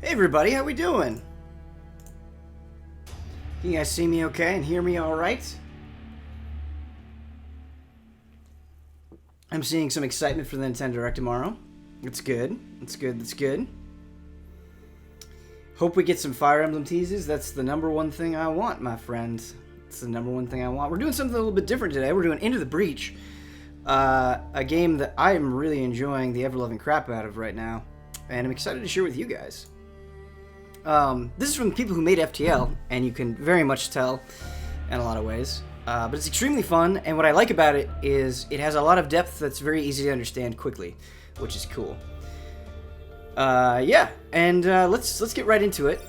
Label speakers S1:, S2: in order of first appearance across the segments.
S1: Hey everybody, how we doing? Can you guys see me okay and hear me alright? I'm seeing some excitement for the Nintendo Direct tomorrow. It's good. It's good. It's good. Hope we get some Fire Emblem teases. That's the number one thing I want, my friends. It's the number one thing I want. We're doing something a little bit different today. We're doing Into the Breach. A game that I am really enjoying the ever-loving crap out of right now. And I'm excited to share with you guys. This is from the people who made FTL, and you can very much tell in a lot of ways. But it's extremely fun, and what I like about it is it has a lot of depth that's very easy to understand quickly, which is cool. Yeah, and let's get right into it.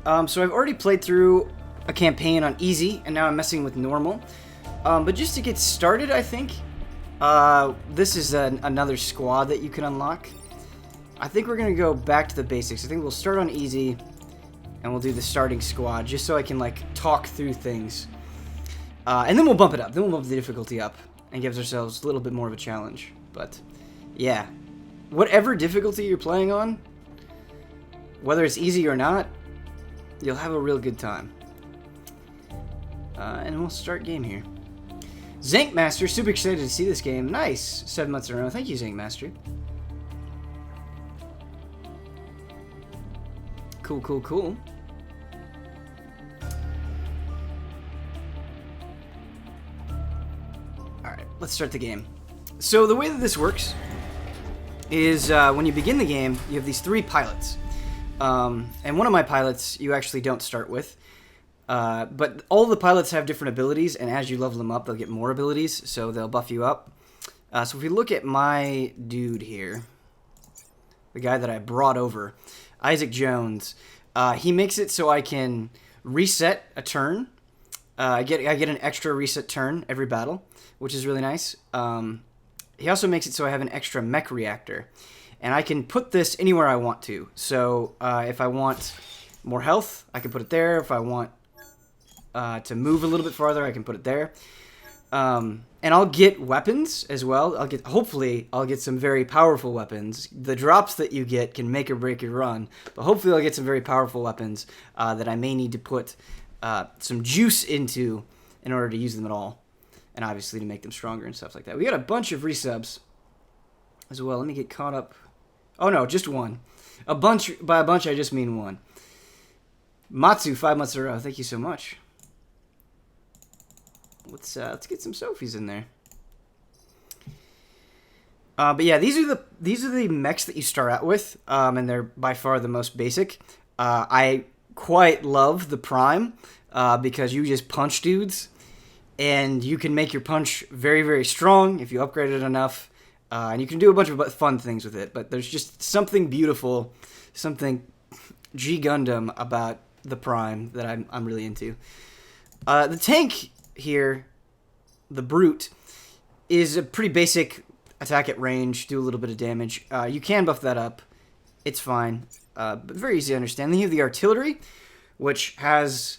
S1: So I've already played through a campaign on easy, and now I'm messing with normal. But just to get started, I think this is another squad that you can unlock. I think we're gonna go back to the basics. I think we'll start on easy, and we'll do the starting squad just so I can like talk through things. And then we'll bump it up. Then we'll bump the difficulty up and give ourselves a little bit more of a challenge. But, yeah. Whatever difficulty you're playing on, whether it's easy or not, you'll have a real good time. And we'll start game here. Zankmaster, super excited to see this game. Nice. 7 months in a row. Thank you, Zankmaster. Cool, cool, cool. Let's start the game. So the way that this works is when you begin the game, you have these 3 pilots. And one of my pilots you actually don't start with. But all the pilots have different abilities, and as you level them up, they'll get more abilities, so they'll buff you up. So if we look at my dude here, the guy that I brought over, Isaac Jones, he makes it so I can reset a turn. I get an extra reset turn every battle, which is really nice. He also makes it so I have an extra mech reactor, and I can put this anywhere I want to. So if I want more health, I can put it there. If I want to move a little bit farther, I can put it there. And I'll get weapons as well. Hopefully I'll get some very powerful weapons. The drops that you get can make or break your run, but hopefully I'll get some very powerful weapons that I may need to put some juice into in order to use them at all. And obviously to make them stronger and stuff like that. We got a bunch of resubs as well. Let me get caught up. Oh no, just one. By a bunch, I just mean one. Matsu, 5 months in a row. Thank you so much. Let's get some Sophies in there. But yeah, these are the mechs that you start out with, and they're by far the most basic. I quite love the Prime because you just punch dudes. And you can make your punch very, very strong if you upgrade it enough. And you can do a bunch of fun things with it. But there's just something beautiful, something G Gundam about the Prime that I'm really into. The tank here, the Brute, is a pretty basic attack at range, do a little bit of damage. You can buff that up. It's fine. But very easy to understand. Then you have the Artillery, which has...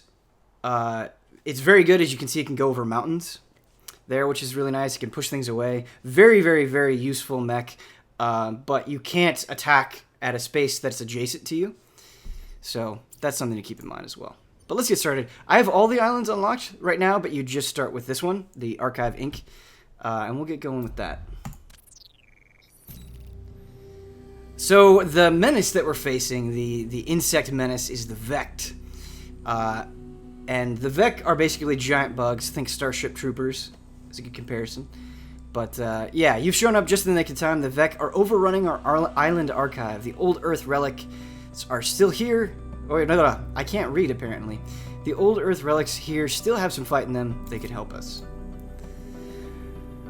S1: it's very good. As you can see, it can go over mountains there, which is really nice. It can push things away. Very, very, very useful mech. But you can't attack at a space that's adjacent to you. So that's something to keep in mind as well. But let's get started. I have all the islands unlocked right now, but you just start with this one, the Archive Inc. And we'll get going with that. So the menace that we're facing, the insect menace, is the Vect. And the Vec are basically giant bugs. Think Starship Troopers. It's a good comparison. But, yeah, you've shown up just in the nick of time. The Vec are overrunning our island archive. The old Earth relics are still here. Oh, wait, no, I can't read, apparently. The old Earth relics here still have some fight in them. They could help us.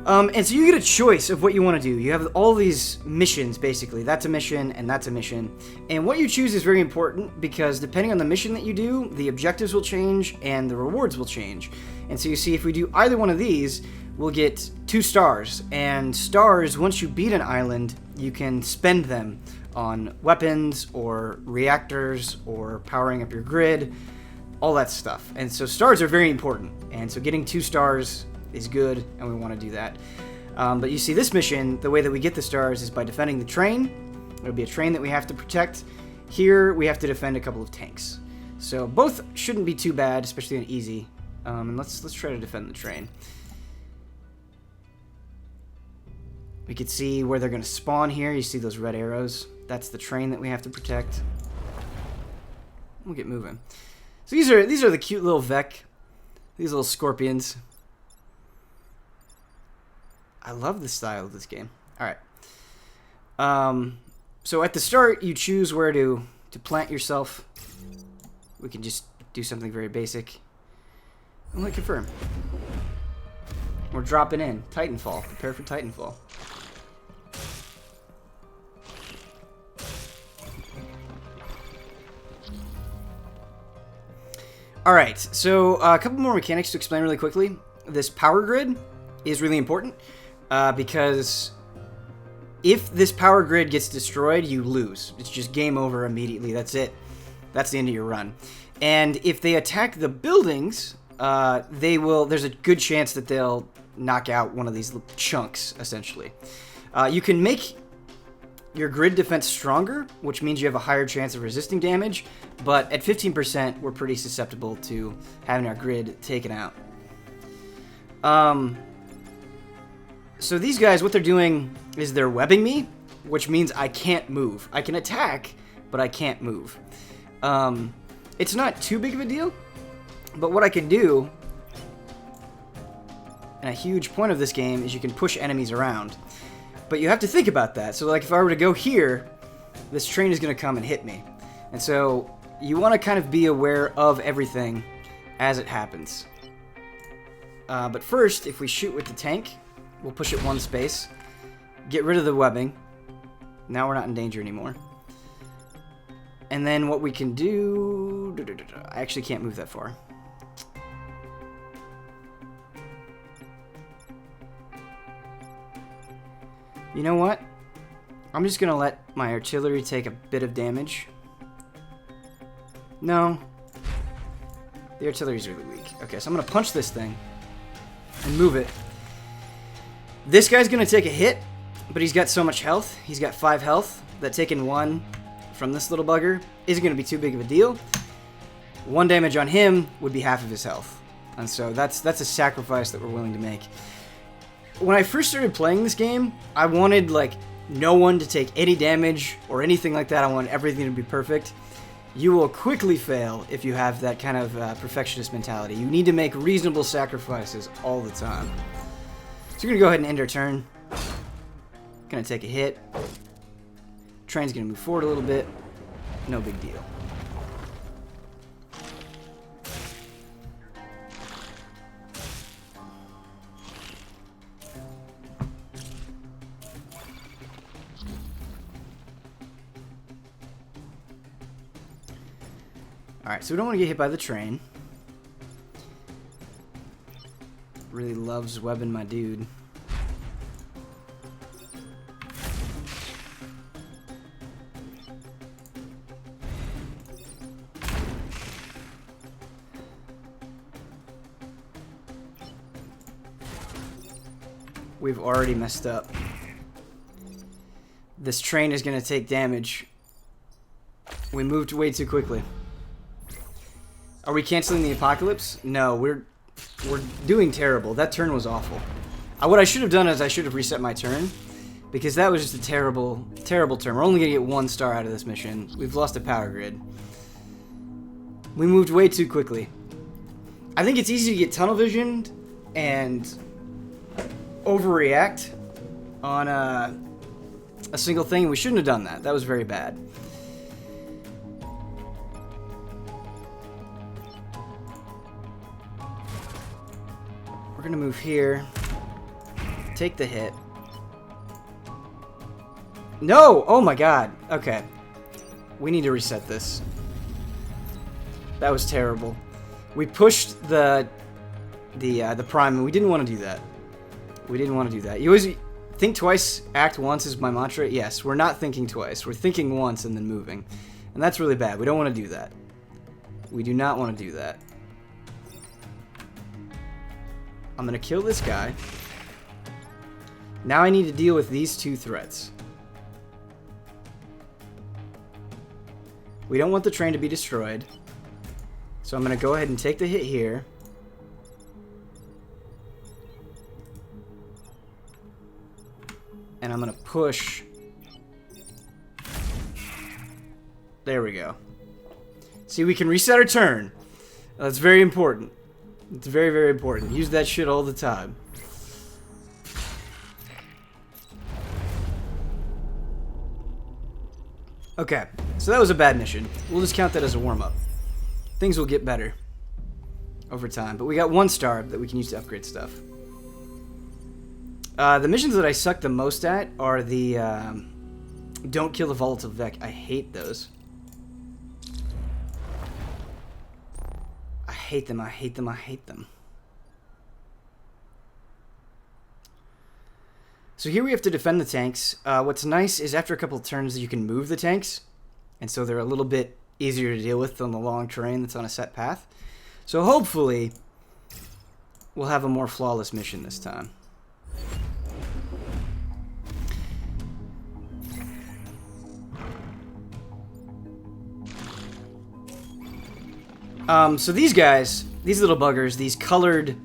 S1: And so you get a choice of what you want to do. You have all these missions, basically. That's a mission, and that's a mission. And what you choose is very important, because depending on the mission that you do, the objectives will change, and the rewards will change. And so you see, if we do either one of these, we'll get 2 stars. And stars, once you beat an island, you can spend them on weapons, or reactors, or powering up your grid, all that stuff. And so stars are very important. And so getting 2 stars is good, and we want to do that. But you see, this mission, the way that we get the stars is by defending the train. There'll be a train that we have to protect, Here we have to defend a couple of tanks. So both shouldn't be too bad, especially on easy. And let's try to defend the train. We can see where they're going to spawn here. You see those red arrows? That's the train that we have to protect. We'll get moving. So these are the cute little Vec. These little scorpions. I love the style of this game. Alright. So at the start, you choose where to plant yourself. We can just do something very basic. I'm going to confirm. We're dropping in. Titanfall. Prepare for Titanfall. Alright, so a couple more mechanics to explain really quickly. This power grid is really important because if this power grid gets destroyed, you lose. It's just game over immediately. That's it. That's the end of your run. And if they attack the buildings, there's a good chance that they'll knock out one of these chunks, essentially. You can make your grid defense stronger, which means you have a higher chance of resisting damage, but at 15%, we're pretty susceptible to having our grid taken out. So these guys, what they're doing is they're webbing me, which means I can't move. I can attack, but I can't move. It's not too big of a deal, but what I can do, and a huge point of this game, is you can push enemies around. But you have to think about that. So like if I were to go here, this train is going to come and hit me. And so you want to kind of be aware of everything as it happens. But first, if we shoot with the tank, we'll push it one space, get rid of the webbing. Now we're not in danger anymore. And then what we can do... I actually can't move that far. You know what? I'm just going to let my artillery take a bit of damage. No. The artillery's really weak. Okay, so I'm going to punch this thing and move it. This guy's going to take a hit, but he's got so much health. He's got 5 health that taking 1 from this little bugger isn't going to be too big of a deal. 1 damage on him would be half of his health. And so that's a sacrifice that we're willing to make. When I first started playing this game, I wanted, like, no one to take any damage or anything like that. I want everything to be perfect. You will quickly fail if you have that kind of perfectionist mentality. You need to make reasonable sacrifices all the time. So we're going to go ahead and end our turn. Going to take a hit. Train's going to move forward a little bit. No big deal. Alright, so we don't want to get hit by the train. Really loves webbing my dude. We've already messed up. This train is going to take damage. We moved way too quickly. Are we canceling the apocalypse? No, we're doing terrible. That turn was awful. What I should have done is I should have reset my turn, because that was just a terrible, terrible turn. We're only going to get 1 star out of this mission. We've lost a power grid. We moved way too quickly. I think it's easy to get tunnel visioned and overreact on a single thing. We shouldn't have done that. That was very bad. We're gonna move here, take the hit. No! Oh my god. Okay. We need to reset this. That was terrible. We pushed the prime, and we didn't want to do that. We didn't want to do that. You always think twice, act once is my mantra. Yes, we're not thinking twice. We're thinking once and then moving. And that's really bad. We don't want to do that. We do not want to do that. I'm going to kill this guy. Now I need to deal with these 2 threats. We don't want the train to be destroyed. So I'm going to go ahead and take the hit here. And I'm going to push. There we go. See, we can reset our turn. That's very important. It's very, very important. Use that shit all the time. Okay, so that was a bad mission. We'll just count that as a warm-up. Things will get better over time. But we got 1 star that we can use to upgrade stuff. The missions that I suck the most at are the don't kill the volatile Vec. I hate those. I hate them, I hate them, I hate them. So here we have to defend the tanks. What's nice is after a couple of turns you can move the tanks. And so they're a little bit easier to deal with on the long terrain that's on a set path. So hopefully we'll have a more flawless mission this time. So these guys, these little buggers, these colored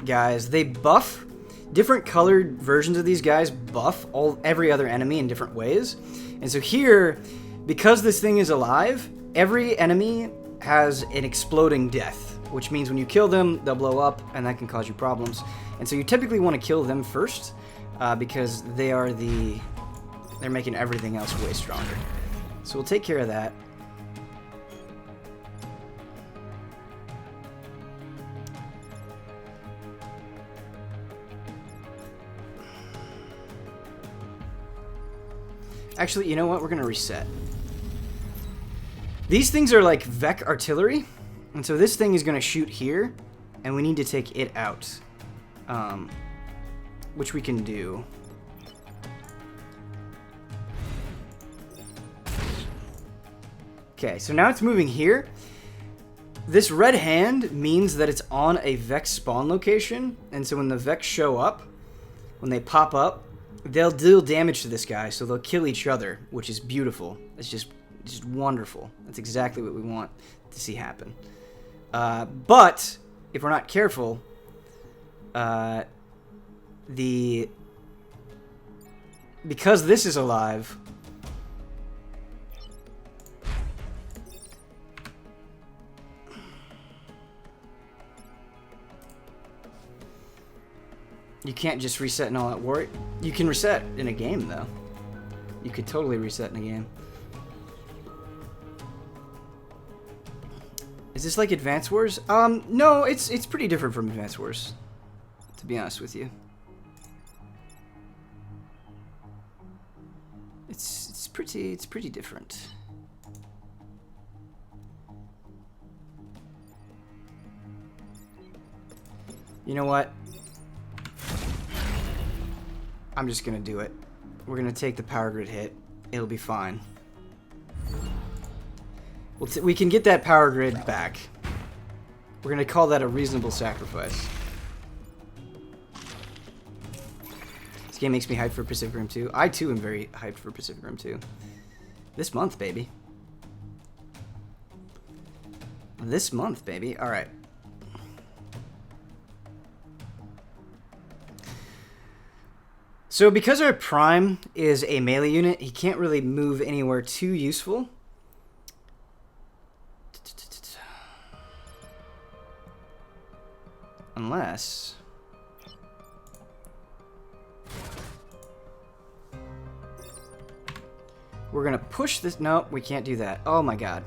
S1: guys, they buff. Different colored versions of these guys buff every other enemy in different ways. And so here, because this thing is alive, every enemy has an exploding death, which means when you kill them, they'll blow up, and that can cause you problems. And so you typically want to kill them first, because they're making everything else way stronger. So we'll take care of that. Actually, you know what? We're going to reset. These things are like Vec artillery. And so this thing is going to shoot here. And we need to take it out. Which we can do. Okay, so now it's moving here. This red hand means that it's on a Vec spawn location. And so when the Vecs show up, when they pop up, they'll deal damage to this guy, so they'll kill each other, which is beautiful. It's just wonderful. That's exactly what we want to see happen. But if we're not careful, because this is alive, you can't just reset in all that war. You can reset in a game, though. You could totally reset in a game. Is this like Advance Wars? No, it's pretty different from Advance Wars, to be honest with you. It's pretty different. You know what? I'm just gonna do it. We're gonna take the power grid hit. It'll be fine. We can get that power grid back. We're gonna call that a reasonable sacrifice. This game makes me hyped for Pacific Rim 2. I too am very hyped for Pacific Rim 2. This month, baby. This month, baby. Alright. So because our Prime is a melee unit, he can't really move anywhere too useful. Unless... we're gonna push this... No, we can't do that. Oh my god.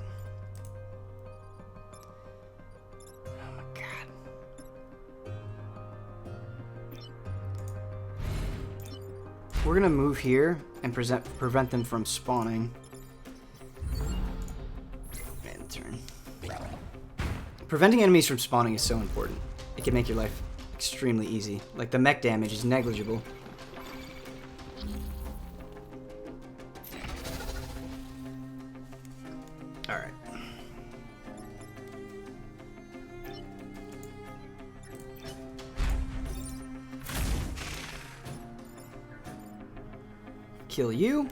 S1: We're gonna move here and prevent them from spawning. And turn. Preventing enemies from spawning is so important. It can make your life extremely easy. Like the mech damage is negligible. Alright. Kill you.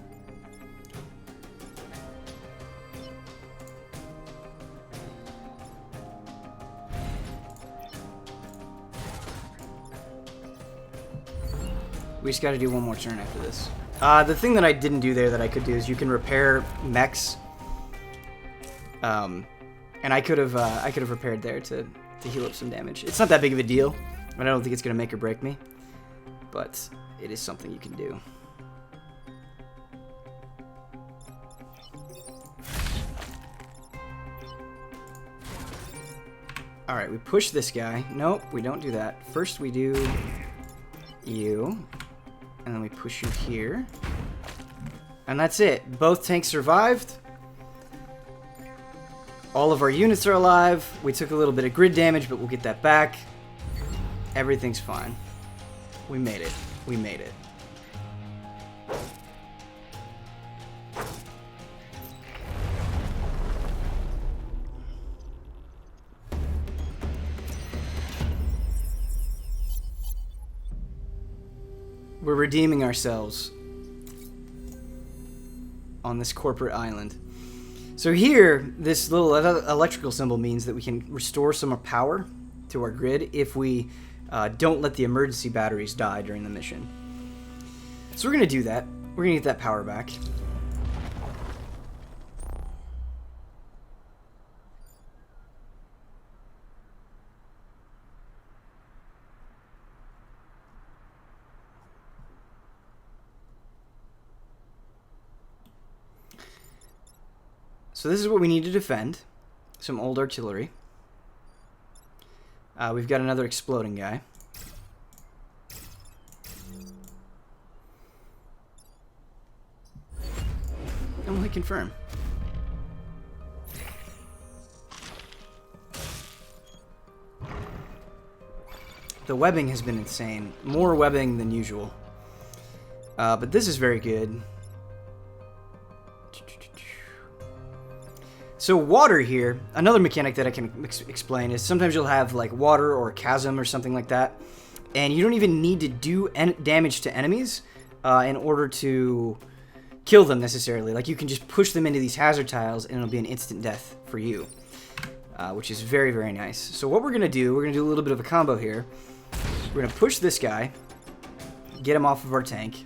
S1: We just got to do one more turn after this. The thing that I didn't do there that I could do is you can repair mechs. And I could have repaired there to heal up some damage. It's not that big of a deal, but I don't think it's gonna make or break me. But it is something you can do. All right, we push this guy. Nope, we don't do that. First we do you, and then we push you here. And that's it. Both tanks survived. All of our units are alive. We took a little bit of grid damage, but we'll get that back. Everything's fine. We made it. We made it. We're redeeming ourselves on this corporate island. So here, this little electrical symbol means that we can restore some power to our grid if we don't let the emergency batteries die during the mission. So we're going to do that. We're going to get that power back. So this is what we need to defend. Some old artillery. We've got another exploding guy. And we'll hit confirm. The webbing has been insane. More webbing than usual. But this is very good. So water here, another mechanic that I can explain is sometimes you'll have like water or a chasm or something like that, and you don't even need to do damage to enemies in order to kill them necessarily. Like you can just push them into these hazard tiles and it'll be an instant death for you, which is very, very nice. So what we're going to do a little bit of a combo here. We're going to push this guy, get him off of our tank.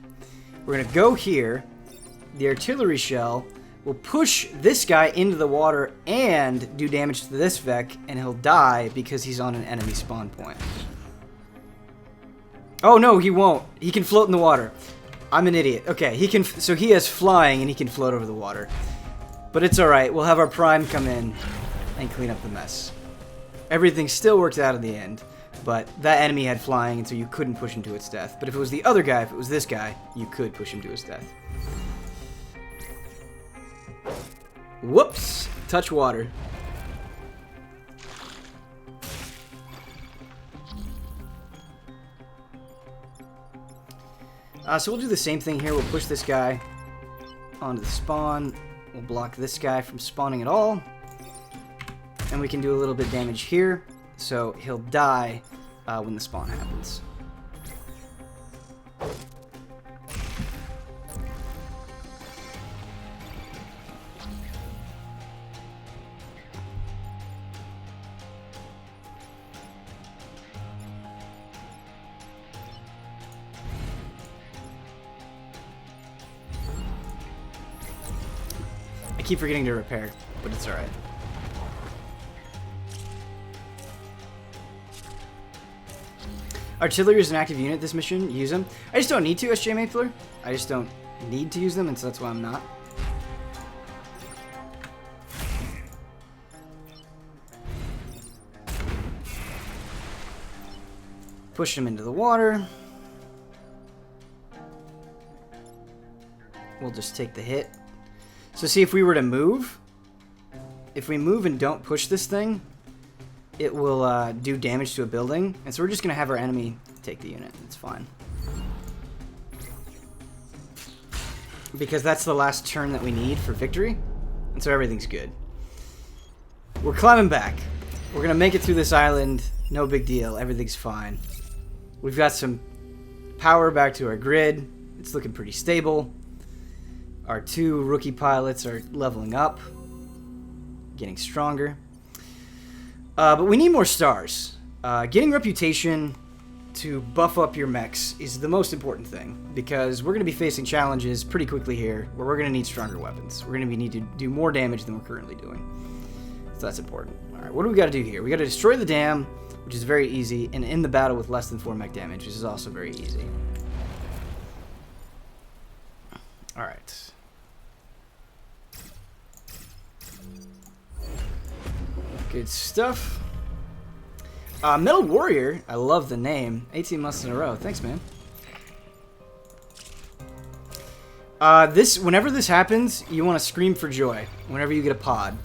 S1: We're going to go here, the artillery shell will push this guy into the water and do damage to this Vec, and he'll die because he's on an enemy spawn point. Oh no, he won't. He can float in the water. I'm an idiot. Okay, he can. So he has flying and he can float over the water. But it's all right. We'll have our prime come in and clean up the mess. Everything still worked out in the end, but that enemy had flying, and so you couldn't push him to its death. But if it was the other guy, if it was this guy, you could push him to his death. Whoops! Touch water. So we'll do the same thing here. We'll push this guy onto the spawn. We'll block this guy from spawning at all. And we can do a little bit of damage here. So he'll die when the spawn happens. I keep forgetting to repair, but it's alright. Artillery is an active unit this mission. Use them. I just don't need to, SJ Mapler. I just don't need to use them, and so that's why I'm not. Push him into the water. We'll just take the hit. So see, if we were to move, if we move and don't push this thing, it will do damage to a building. And so we're just going to have our enemy take the unit. It's fine. Because that's the last turn that we need for victory. And so everything's good. We're climbing back. We're going to make it through this island. No big deal. Everything's fine. We've got some power back to our grid. It's looking pretty stable. Our two rookie pilots are leveling up, getting stronger. But we need more stars. Getting reputation to buff up your mechs is the most important thing, because we're going to be facing challenges pretty quickly here where we're going to need stronger weapons. We're going to need to do more damage than we're currently doing. So that's important. Alright, what do we got to do here? We got to destroy the dam, which is very easy, and end the battle with less than 4 mech damage, which is also very easy. Alright. Good stuff. Metal Warrior, I love the name. 18 months in a row. Thanks, man. Whenever this happens, you want to scream for joy whenever you get a pod.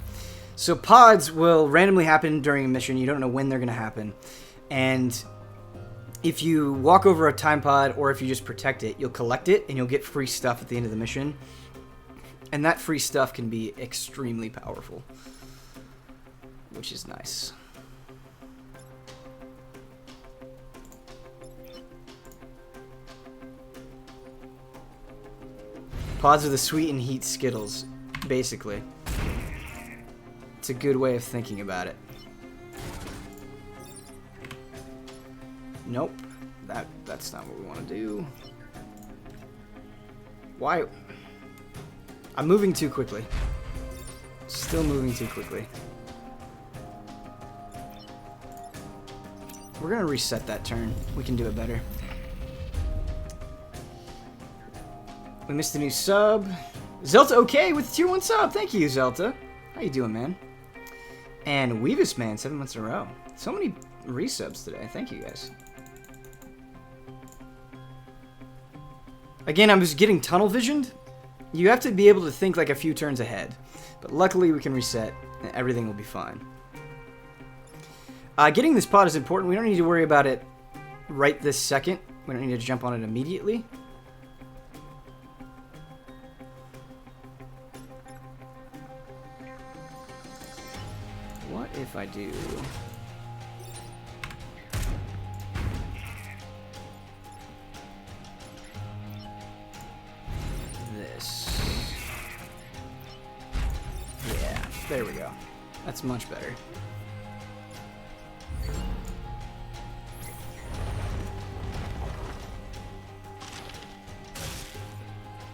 S1: So pods will randomly happen during a mission. You don't know when they're going to happen. And if you walk over a time pod or if you just protect it, you'll collect it and you'll get free stuff at the end of the mission. And that free stuff can be extremely powerful, which is nice. Pods are the sweet and heat Skittles, basically. It's a good way of thinking about it. Nope. That's not what we want to do. Why? I'm moving too quickly. Still moving too quickly. We're gonna reset that turn. We can do it better. We missed a new sub. Zelta okay with the tier 1 sub. Thank you, Zelta. How you doing, man? And Weavis Man, 7 months in a row. So many resubs today. Thank you, guys. Again, I'm just getting tunnel visioned. You have to be able to think like a few turns ahead. But luckily, we can reset, and everything will be fine. Getting this pod is important. We don't need to worry about it right this second. We don't need to jump on it immediately. What if I do... this? Yeah, there we go. That's much better.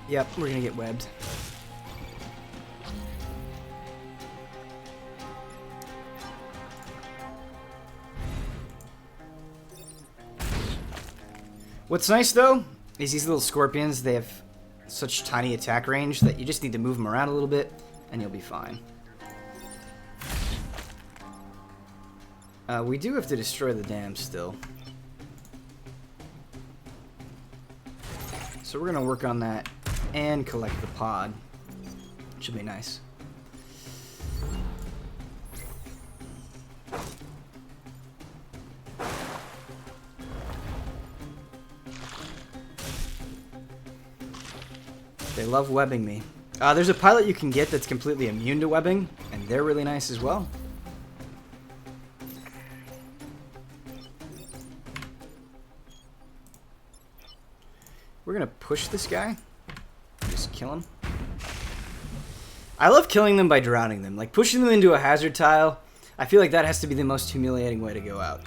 S1: Yep, we're gonna get webbed. What's nice, though, is these little scorpions, they have such tiny attack range that you just need to move them around a little bit, and you'll be fine. We do have to destroy the dam still. So we're going to work on that and collect the pod. Should be nice. They love webbing me. There's a pilot you can get that's completely immune to webbing, and they're really nice as well. We're gonna push this guy. Just kill him. I love killing them by drowning them. Like, pushing them into a hazard tile, I feel like that has to be the most humiliating way to go out.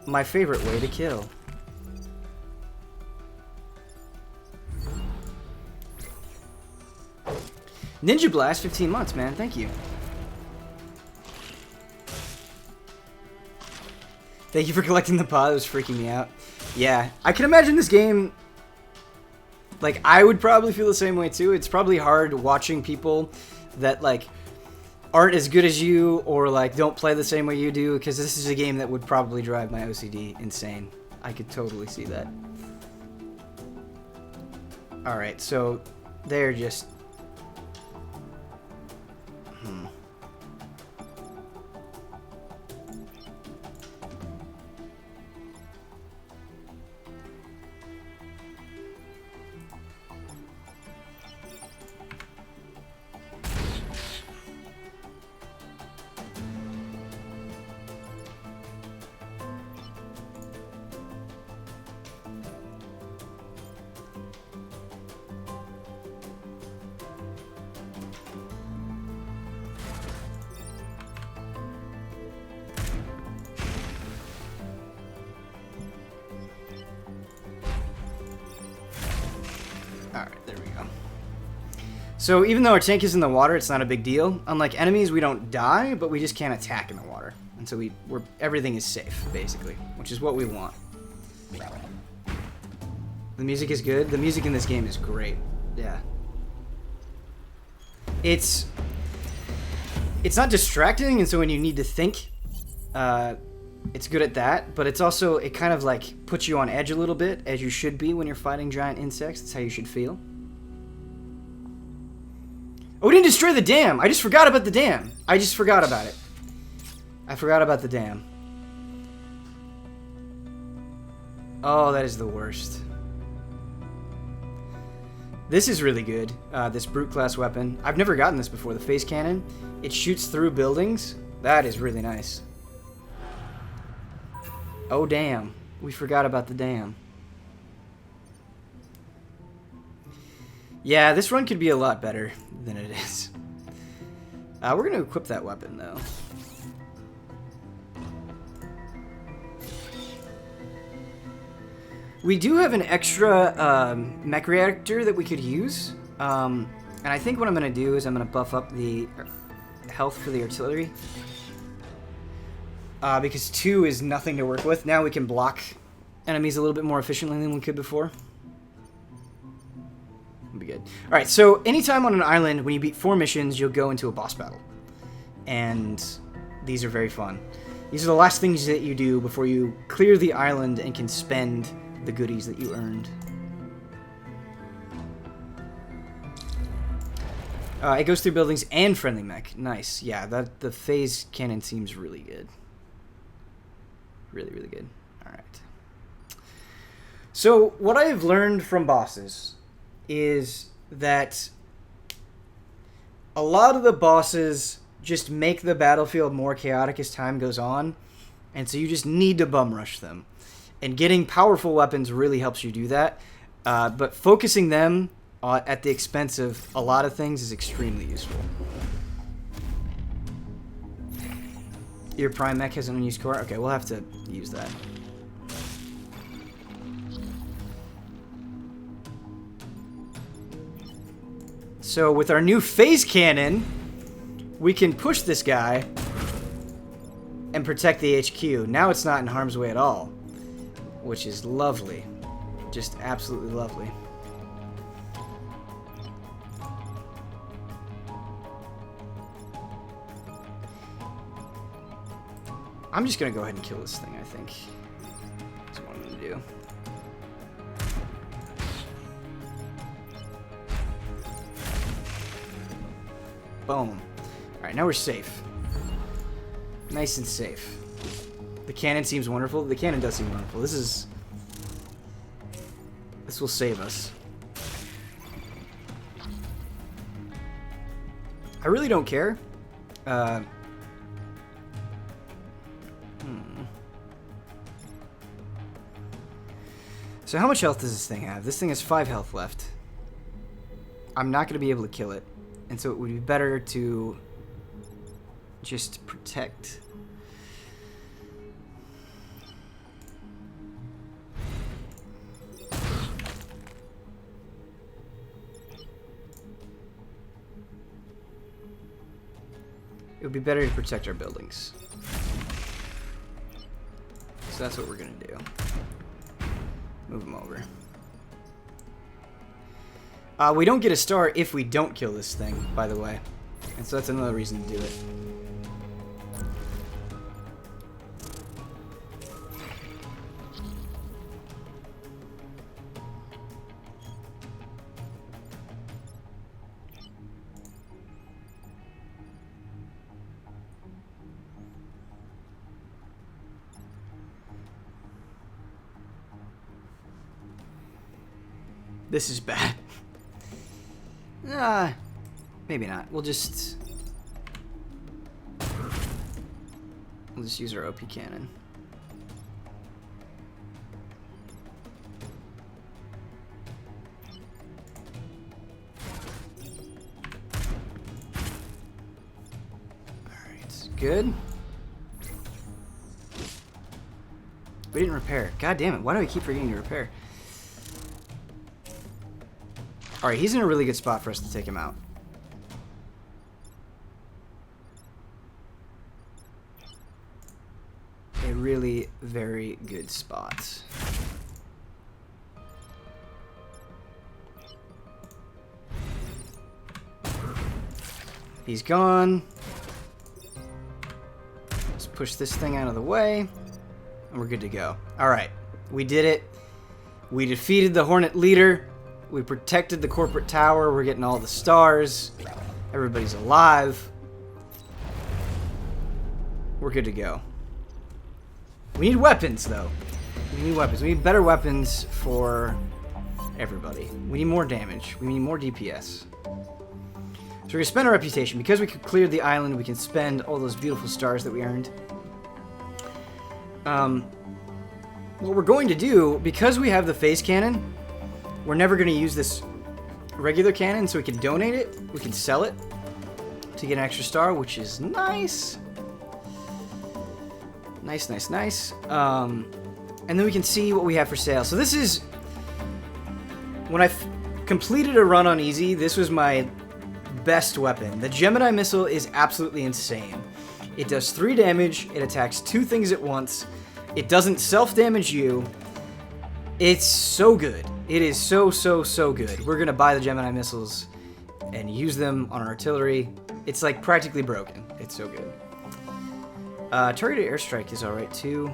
S1: My favorite way to kill. Ninja Blast, 15 months, man. Thank you. Thank you for collecting the pod. It was freaking me out. Yeah, I can imagine this game... Like, I would probably feel the same way, too. It's probably hard watching people that, like, aren't as good as you or, like, don't play the same way you do, because this is a game that would probably drive my OCD insane. I could totally see that. Alright, so they're just... Alright, there we go. So even though our tank is in the water, it's not a big deal. Unlike enemies, we don't die, but we just can't attack in the water. And so everything is safe, basically, which is what we want. The music is good. The music in this game is great. Yeah. It's not distracting, and so when you need to think, it's good at that, but it's also, it kind of like puts you on edge a little bit, as you should be when you're fighting giant insects. That's how you should feel. Oh, we didn't destroy the dam! I just forgot about the dam! I just forgot about it. I forgot about the dam. Oh, that is the worst. This is really good, this brute class weapon. I've never gotten this before, the phase cannon. It shoots through buildings. That is really nice. Oh, damn. We forgot about the dam. Yeah, this run could be a lot better than it is. We're going to equip that weapon, though. We do have an extra mech reactor that we could use. And I think what I'm going to do is I'm going to buff up the health for the artillery. Because 2 is nothing to work with. Now we can block enemies a little bit more efficiently than we could before. It'll be good. Alright, so anytime on an island, when you beat 4 missions, you'll go into a boss battle. And these are very fun. These are the last things that you do before you clear the island and can spend the goodies that you earned. It goes through buildings and friendly mech. Nice. Yeah, the phase cannon seems really good. Really, really good. Alright. So, what I have learned from bosses is that a lot of the bosses just make the battlefield more chaotic as time goes on, and so you just need to bum rush them. And getting powerful weapons really helps you do that, but focusing them at the expense of a lot of things is extremely useful. Your prime mech has an unused core? Okay, we'll have to use that. So with our new phase cannon, we can push this guy and protect the HQ. Now it's not in harm's way at all, which is lovely. Just absolutely lovely. I'm just gonna go ahead and kill this thing, I think. That's what I'm gonna do. Boom. Alright, now we're safe. Nice and safe. The cannon seems wonderful. The cannon does seem wonderful. This will save us. I really don't care. So how much health does this thing have? This thing has 5 health left. I'm not going to be able to kill it. And so it would be better to just protect. It would be better to protect our buildings. So that's what we're going to do. Move them over. We don't get a star if we don't kill this thing, by the way. And so that's another reason to do it. This is bad. Maybe not. We'll just use our OP cannon. Alright, good. We didn't repair. God damn it, why do I keep forgetting to repair? Alright, he's in a really good spot for us to take him out. A really very good spot. He's gone. Let's push this thing out of the way. And we're good to go. Alright, we did it. We defeated the Hornet leader. We protected the corporate tower. We're getting all the stars. Everybody's alive. We're good to go. We need weapons, though. We need weapons. We need better weapons for everybody. We need more damage. We need more DPS. So we're going to spend our reputation. Because we cleared the island, we can spend all those beautiful stars that we earned. What we're going to do, because we have the phase cannon, we're never going to use this regular cannon, so we can donate it. We can sell it to get an extra star, which is nice. Nice, nice, nice. And then we can see what we have for sale. So this is... When I completed a run on easy, this was my best weapon. The Gemini missile is absolutely insane. It does 3 damage. It attacks 2 things at once. It doesn't self-damage you. It's so good. It is so, so, so good. We're going to buy the Gemini missiles and use them on our artillery. It's like practically broken. It's so good. Targeted airstrike is alright too.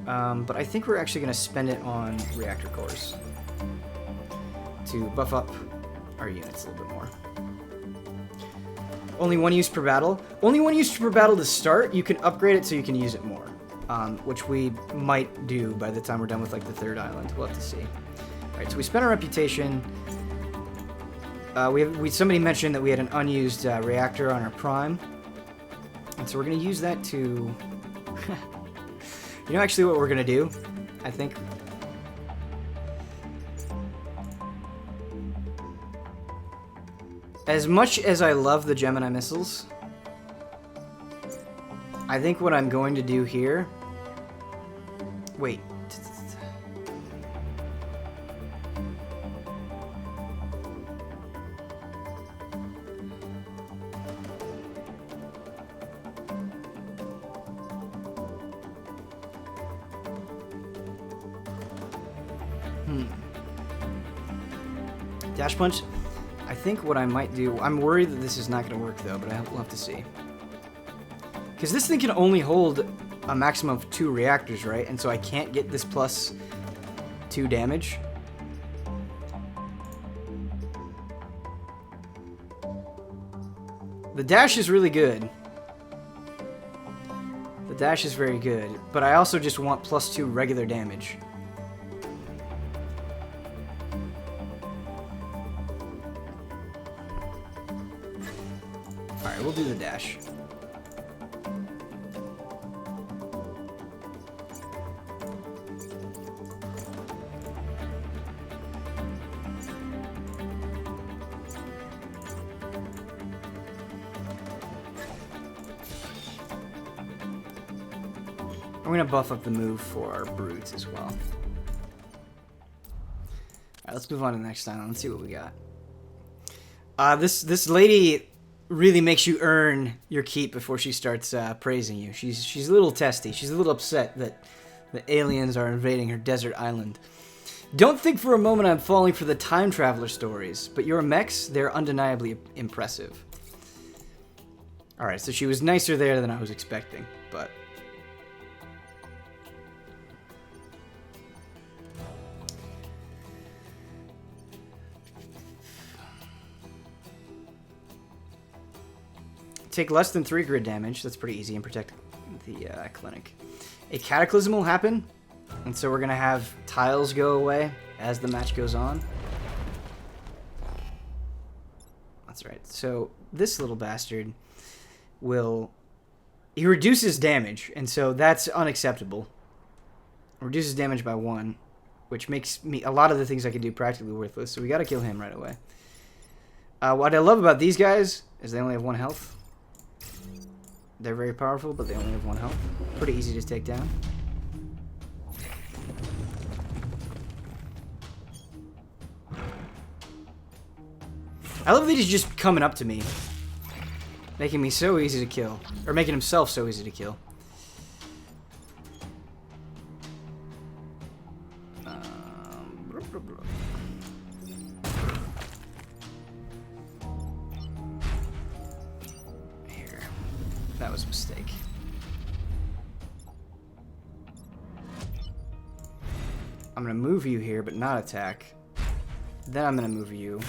S1: But I think we're actually going to spend it on reactor cores to buff up our units a little bit more. Only 1 use per battle. Only 1 use per battle to start. You can upgrade it so you can use it more. Which we might do by the time we're done with like the 3rd island. We'll have to see. Alright, so we spent our reputation. Somebody mentioned that we had an unused reactor on our prime. And so we're going to use that to... You know actually what we're going to do? I think... As much as I love the Gemini missiles, I think what I'm going to do here... Wait. Dash punch. I think what I might do... I'm worried that this is not going to work, though, but we'll have to see. Because this thing can only hold a maximum of 2 reactors, right? And so I can't get this plus 2 damage. The dash is really good. The dash is very good. But I also just want plus 2 regular damage. Alright, we'll do the dash. I'm going to buff up the move for our brutes as well. Alright, let's move on to the next island. Let's see what we got. This lady really makes you earn your keep before she starts praising you. She's a little testy. She's a little upset that the aliens are invading her desert island. Don't think for a moment I'm falling for the time traveler stories, but your mechs, they're undeniably impressive. Alright, so she was nicer there than I was expecting, but... Take less than 3 grid damage. That's pretty easy, and protect the clinic. A cataclysm will happen, and so we're going to have tiles go away as the match goes on. That's right. So this little bastard will... He reduces damage, and so that's unacceptable. Reduces damage by 1, which makes me a lot of the things I can do practically worthless, so we got to kill him right away. What I love about these guys is they only have 1 health. They're very powerful, but they only have 1 health. Pretty easy to take down. I love that he's just coming up to me. Making me so easy to kill. Or making himself so easy to kill. Here. That was a mistake. I'm gonna move you here, but not attack. Then I'm gonna move you.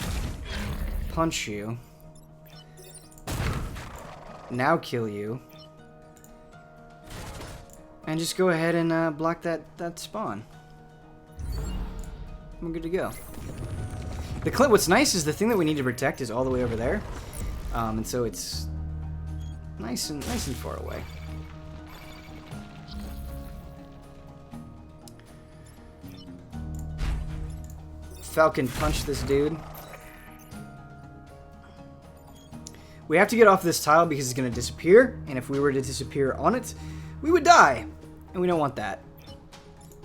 S1: Punch you. Now kill you. And just go ahead and block that spawn. We're good to go. What's nice is the thing that we need to protect is all the way over there. And so it's nice and far away. Falcon punch this dude. We have to get off this tile because it's going to disappear, and if we were to disappear on it, we would die, and we don't want that.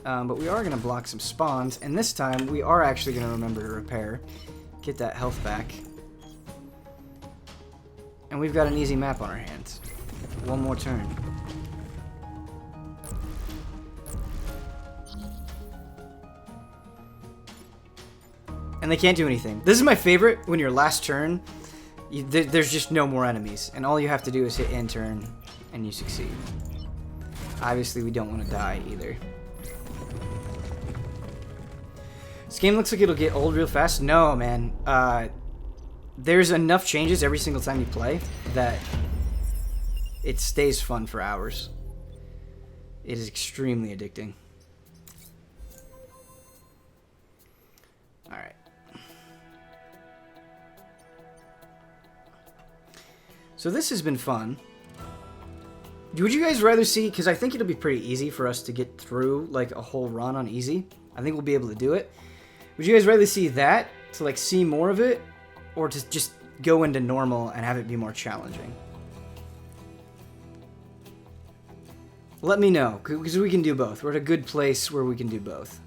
S1: But we are going to block some spawns, and this time we are actually going to remember to repair, get that health back. And we've got an easy map on our hands. One more turn. And they can't do anything. This is my favorite, when your last turn, there's just no more enemies. And all you have to do is hit end turn, and you succeed. Obviously, we don't want to die either. This game looks like it'll get old real fast. No, man. There's enough changes every single time you play that it stays fun for hours. It is extremely addicting. Alright. So this has been fun. Would you guys rather see, because I think it'll be pretty easy for us to get through like a whole run on easy. I think we'll be able to do it. Would you guys rather see that, to like see more of it, or to just go into normal and have it be more challenging? Let me know, because we can do both. We're at a good place where we can do both.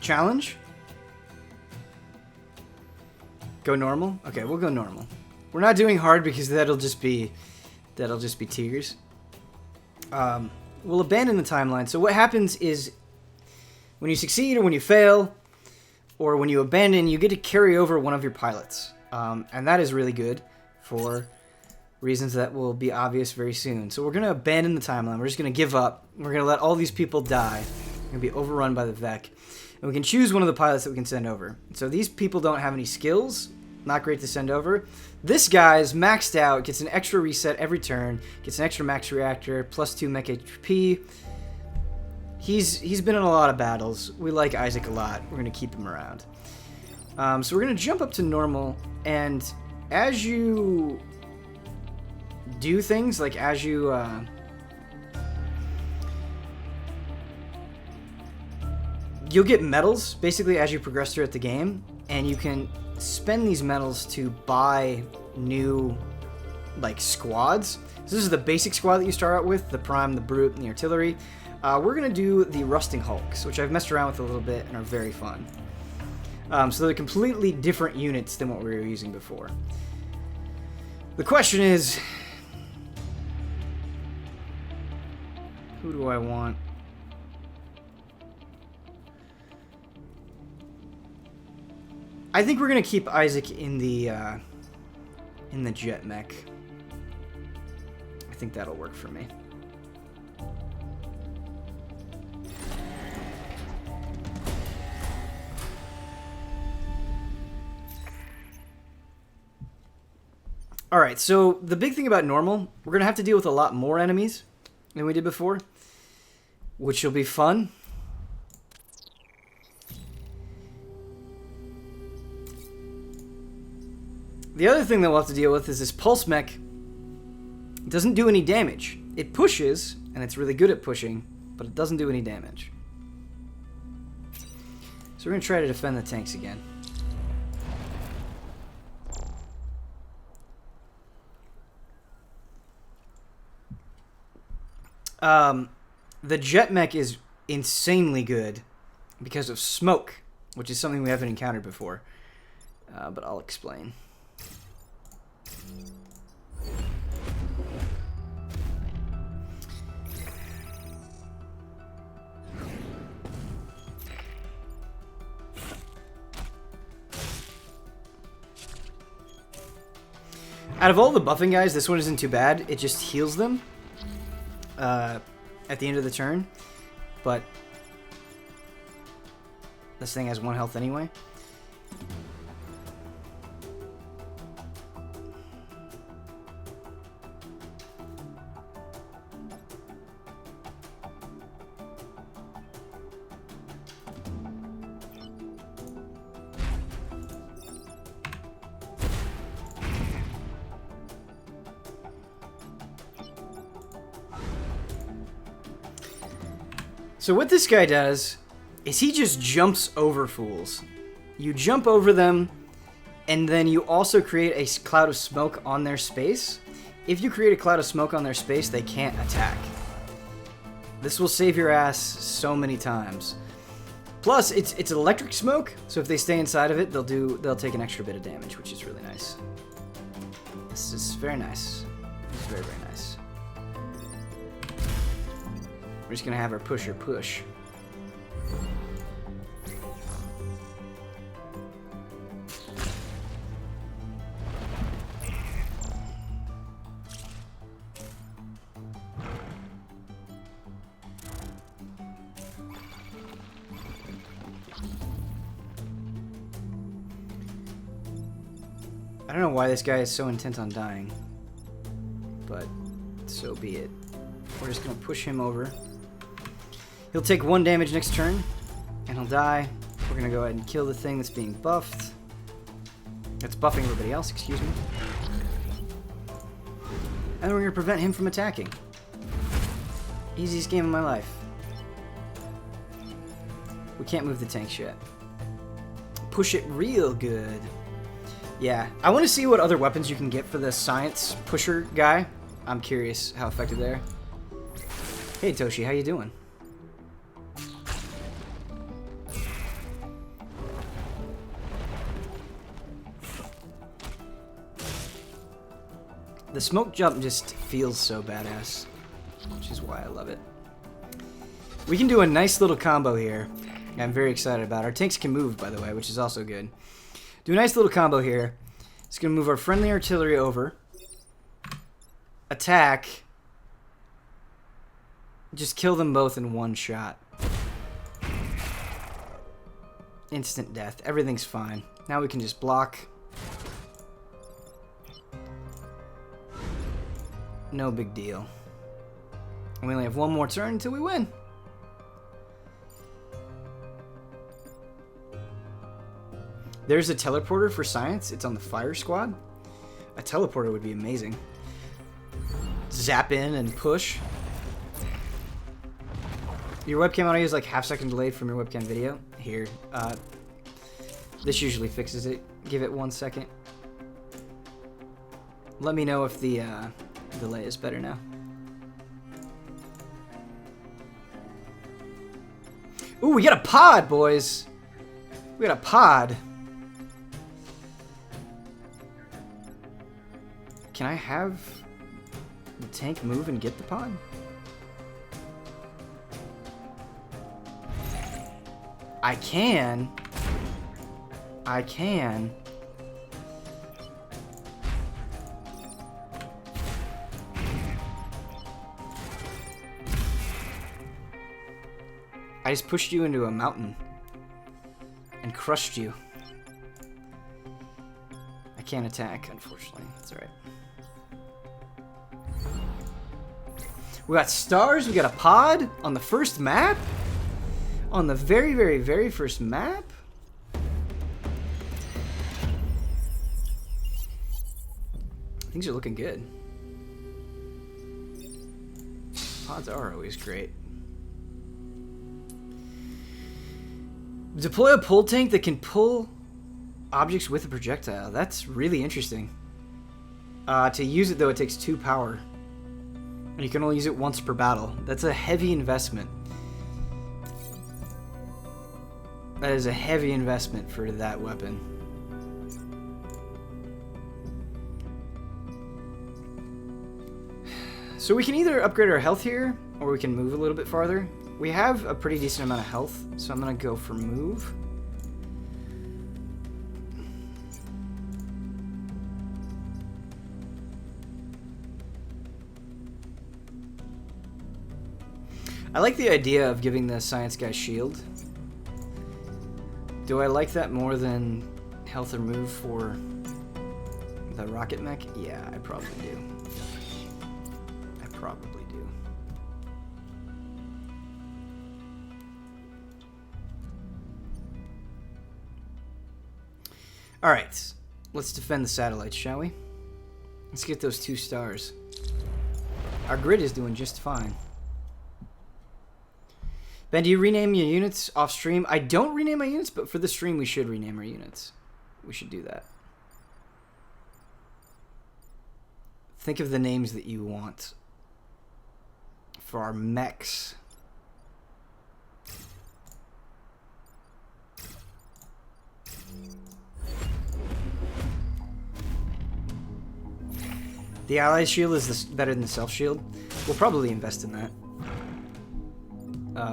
S1: Challenge? Go normal? Okay, we'll go normal. We're not doing hard because that'll just be tears. We'll abandon the timeline. So what happens is when you succeed or when you fail or when you abandon, you get to carry over one of your pilots. And that is really good for reasons that will be obvious very soon. So we're going to abandon the timeline. We're just going to give up. We're going to let all these people die. We're going to be overrun by the Vec. And we can choose one of the pilots that we can send over. So these people don't have any skills. Not great to send over. This guy's maxed out, gets an extra reset every turn, gets an extra max reactor, plus 2 mech HP. He's been in a lot of battles. We like Isaac a lot. We're going to keep him around. So we're going to jump up to normal, and as you do things, like as you... you'll get medals, basically, as you progress throughout the game, and you can spend these medals to buy new, like, squads. So this is the basic squad that you start out with, the Prime, the Brute, and the Artillery. We're going to do the Rusting Hulks, which I've messed around with a little bit and are very fun. So they're completely different units than what we were using before. The question is, who do I want? I think we're gonna keep Isaac in the jet mech. I think that'll work for me. All right, so the big thing about normal, we're gonna have to deal with a lot more enemies than we did before, which will be fun. The other thing that we'll have to deal with is this pulse mech. It doesn't do any damage. It pushes, and it's really good at pushing, but it doesn't do any damage. So we're going to try to defend the tanks again. The jet mech is insanely good because of smoke, which is something we haven't encountered before. But I'll explain. Out of all the buffing guys, this one isn't too bad. It just heals them at the end of the turn. But this thing has 1 health anyway. So what this guy does is he just jumps over fools. You jump over them, and then you also create a cloud of smoke on their space. If you create a cloud of smoke on their space, they can't attack. This will save your ass so many times. Plus, it's electric smoke, so if they stay inside of it, they'll take an extra bit of damage, which is really nice. This is very nice. This is very, very nice. We're just gonna have our pusher push. I don't know why this guy is so intent on dying, but so be it. We're just gonna push him over. He'll take 1 damage next turn, and he'll die. We're gonna go ahead and kill the thing that's being buffed. That's buffing everybody else, excuse me. And we're gonna prevent him from attacking. Easiest game of my life. We can't move the tanks yet. Push it real good. Yeah, I want to see what other weapons you can get for the science pusher guy. I'm curious how effective they are. Hey Toshi, how you doing? The smoke jump just feels so badass, which is why I love it. We can do a nice little combo here. I'm very excited about it. Our tanks can move, by the way, which is also good. Do a nice little combo here. It's going to move our friendly artillery over. Attack. Just kill them both in 1 shot. Instant death. Everything's fine. Now we can just block. No big deal. And we only have 1 more turn until we win. There's a teleporter for science. It's on the fire squad. A teleporter would be amazing. Zap in and push. Your webcam audio is like half-second delayed from your webcam video. Here. This usually fixes it. Give it 1 second. Let me know if the delay is better now. Ooh, we got a pod, boys. We got a pod. Can I have the tank move and get the pod? I can. I can. I just pushed you into a mountain and crushed you. I can't attack, unfortunately. That's alright. We got stars, we got a pod on the first map? On the very, very, very first map? Things are looking good. Pods are always great. Deploy a pull tank that can pull objects with a projectile. That's really interesting. To use it, though, it takes 2 power. And you can only use it once per battle. That's a heavy investment. That is a heavy investment for that weapon. So we can either upgrade our health here, or we can move a little bit farther. We have a pretty decent amount of health, so I'm going to go for move. I like the idea of giving the science guy shield. Do I like that more than health or move for the rocket mech? Yeah, I probably do. I probably do. Alright, let's defend the satellites, shall we? Let's get those 2 stars. Our grid is doing just fine. Ben, do you rename your units off stream? I don't rename my units, but for the stream we should rename our units. We should do that. Think of the names that you want for our mechs. The ally shield is better than the self shield. We'll probably invest in that.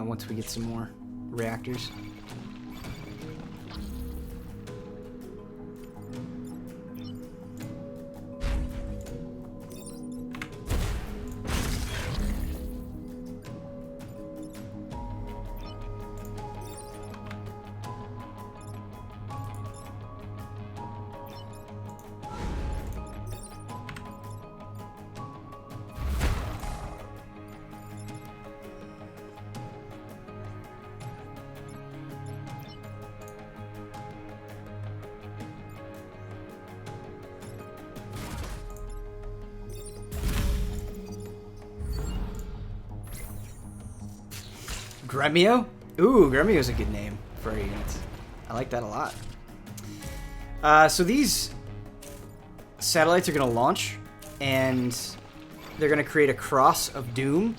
S1: Once we get some more reactors. Gremio? Ooh, Gremio's a good name for our units. I like that a lot. So these satellites are going to launch, and they're going to create a cross of doom.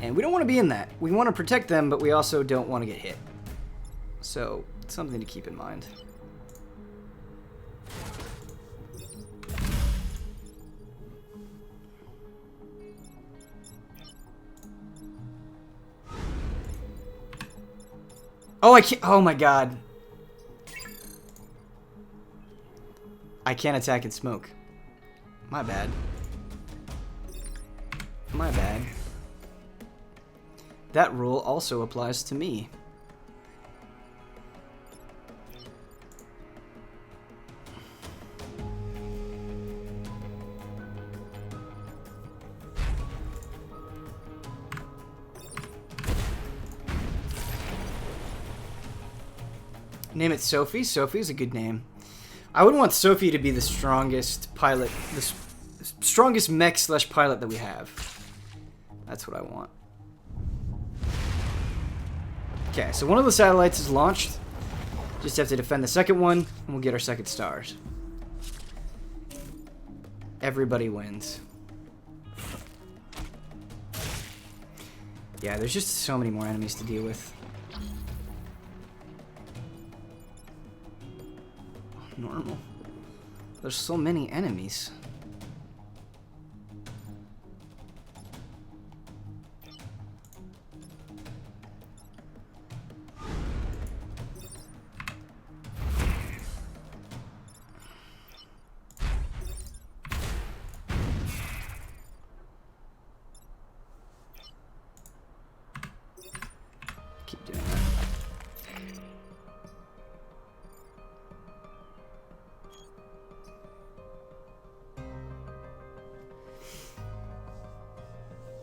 S1: And we don't want to be in that. We want to protect them, but we also don't want to get hit. So, it's something to keep in mind. Oh, I can't. Oh my god. I can't attack in smoke. My bad. My bad. That rule also applies to me. Name it Sophie. Sophie's a good name. I would want Sophie to be the strongest pilot, the strongest mech / pilot that we have. That's what I want. Okay, so one of the satellites is launched. Just have to defend the second one, and we'll get our second stars. Everybody wins. Yeah, there's just so many more enemies to deal with. Normal. There's so many enemies. Keep doing that.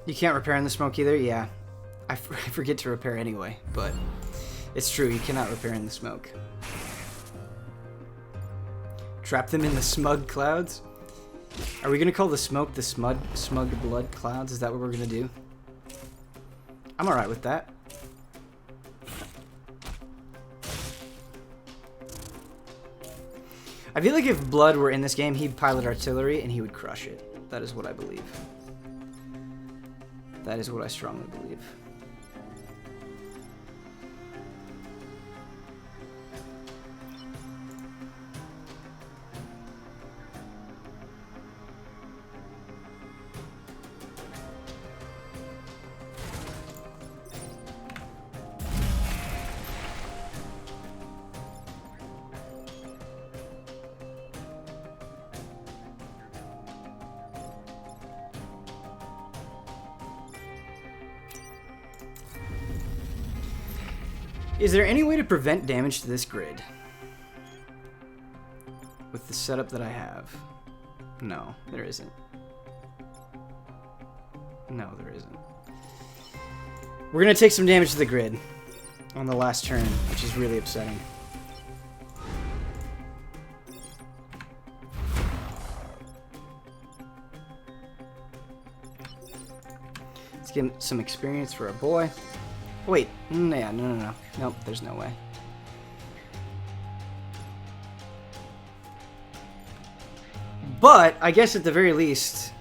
S1: You can't repair in the smoke either? Yeah. I forget to repair anyway, but it's true, you cannot repair in the smoke. Trap them in the smug clouds? Are we going to call the smoke the smug blood clouds? Is that what we're going to do? I'm alright with that. I feel like if Blood were in this game, he'd pilot artillery and he would crush it. That is what I believe. That is what I strongly believe. Is there any way to prevent damage to this grid? With the setup that I have? No, there isn't. No, there isn't. We're gonna take some damage to the grid on the last turn, which is really upsetting. Let's get some experience for our boy. Wait, yeah, no. Nope, there's no way. But, I guess at the very least...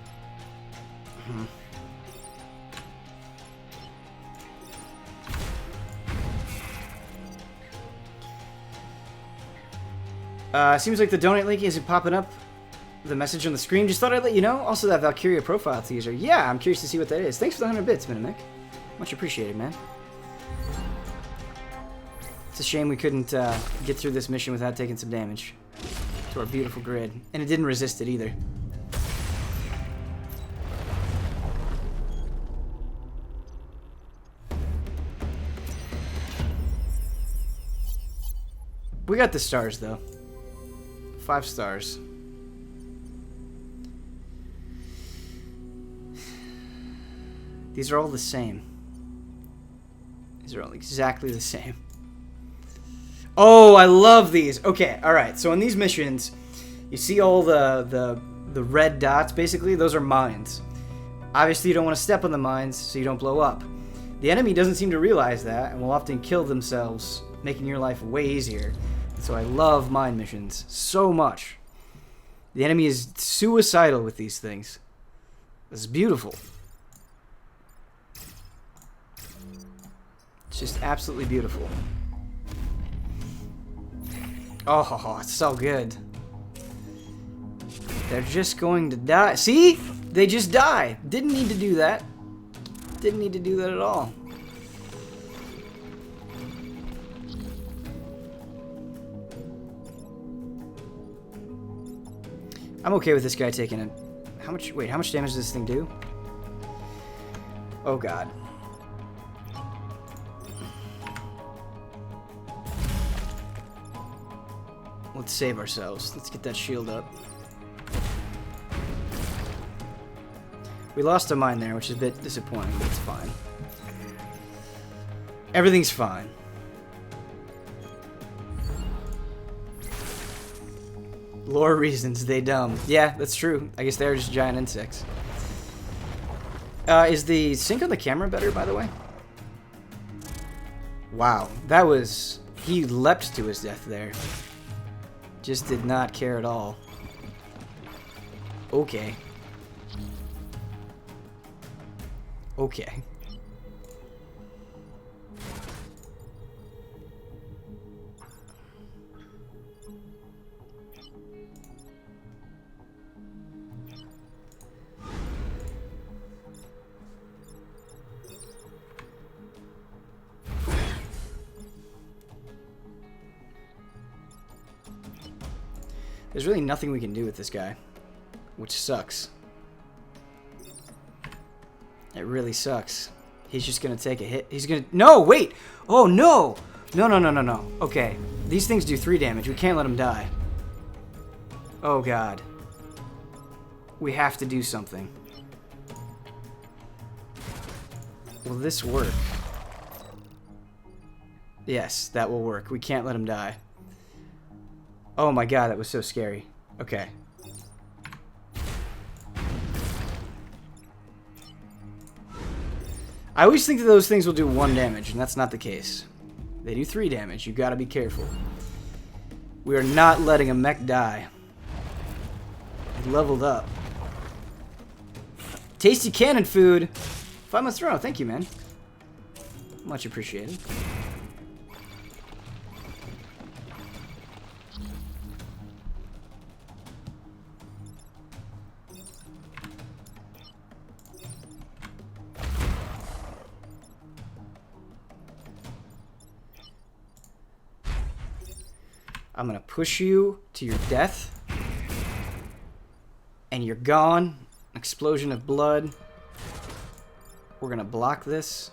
S1: Seems like the donate link isn't popping up the message on the screen. Just thought I'd let you know. Also, that Valkyria profile teaser. Yeah, I'm curious to see what that is. Thanks for the 100 bits, Minimic. Much appreciated, man. It's a shame we couldn't get through this mission without taking some damage to our beautiful grid. And it didn't resist it either. We got the stars, though. 5 stars. These are all the same. These are all exactly the same. Oh, I love these. Okay, alright. So in these missions, you see all the red dots, basically? Those are mines. Obviously, you don't want to step on the mines so you don't blow up. The enemy doesn't seem to realize that and will often kill themselves, making your life way easier. So I love mine missions so much. The enemy is suicidal with these things. It's beautiful. It's just absolutely beautiful. Oh, it's so good. They're just going to die. See? They just die. Didn't need to do that. Didn't need to do that at all. I'm okay with this guy taking it. How much damage does this thing do? Oh god. Let's save ourselves. Let's get that shield up. We lost a mine there, which is a bit disappointing, but it's fine. Everything's fine. Lore reasons, they dumb. Yeah, that's true. I guess they're just giant insects. Is the sync on the camera better, by the way? Wow, that was... He leapt to his death there. Just did not care at all. Okay. Okay. There's really nothing we can do with this guy, which sucks. It really sucks. He's just gonna take a hit. He's gonna... No, wait! Oh, no! No. Okay. These things do 3 damage. We can't let him die. Oh, God. We have to do something. Will this work? Yes, that will work. We can't let him die. Oh my god, that was so scary. Okay. I always think that those things will do 1 damage, and that's not the case. They do 3 damage. You gotta be careful. We are not letting a mech die. He leveled up. Tasty cannon food. 5 months in a row. Thank you, man. Much appreciated. I'm gonna push you to your death. And you're gone. Explosion of blood. We're gonna block this.